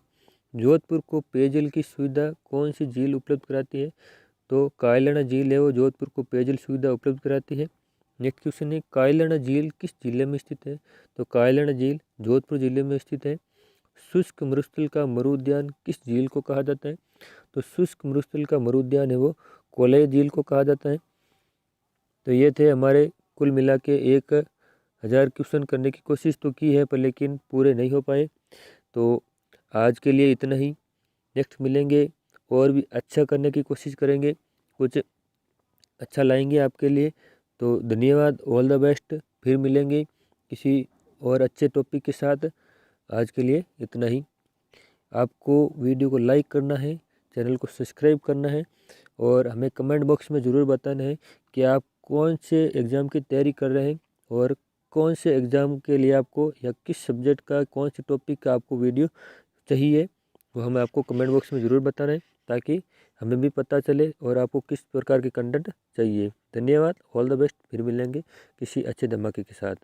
A: जोधपुर को पेयजल की सुविधा कौन सी झील उपलब्ध कराती है? तो कायलाना झील है वो जोधपुर को पेयजल सुविधा उपलब्ध कराती है। नेक्स्ट क्वेश्चन है कायलाना झील किस जिले में स्थित है? तो कायलाना झील जोधपुर जिले में स्थित है। शुष्क मरुस्थल का मरुउद्यान किस झील को कहा जाता है? तो शुष्क मरुस्थल का मरुउद्यान है वो कोलय झील को कहा जाता है। तो ये थे हमारे कुल मिला के 1000 क्वेश्चन करने की कोशिश तो की है पर लेकिन पूरे नहीं हो पाए। तो आज के लिए इतना ही। नेक्स्ट मिलेंगे और भी अच्छा करने की कोशिश करेंगे, कुछ अच्छा लाएंगे आपके लिए। तो धन्यवाद, ऑल द बेस्ट। फिर मिलेंगे किसी और अच्छे टॉपिक के साथ। आज के लिए इतना ही। आपको वीडियो को लाइक करना है, चैनल को सब्सक्राइब करना है और हमें कमेंट बॉक्स में ज़रूर बताना है कि आप कौन से एग्ज़ाम की तैयारी कर रहे हैं और कौन से एग्ज़ाम के लिए आपको या किस सब्जेक्ट का कौन से टॉपिक का आपको वीडियो चाहिए। वो हमें आपको कमेंट बॉक्स में ज़रूर बताना है ताकि हमें भी पता चले और आपको किस प्रकार के कंटेंट चाहिए। धन्यवाद, ऑल द बेस्ट। फिर मिलेंगे किसी अच्छे धमाके के साथ।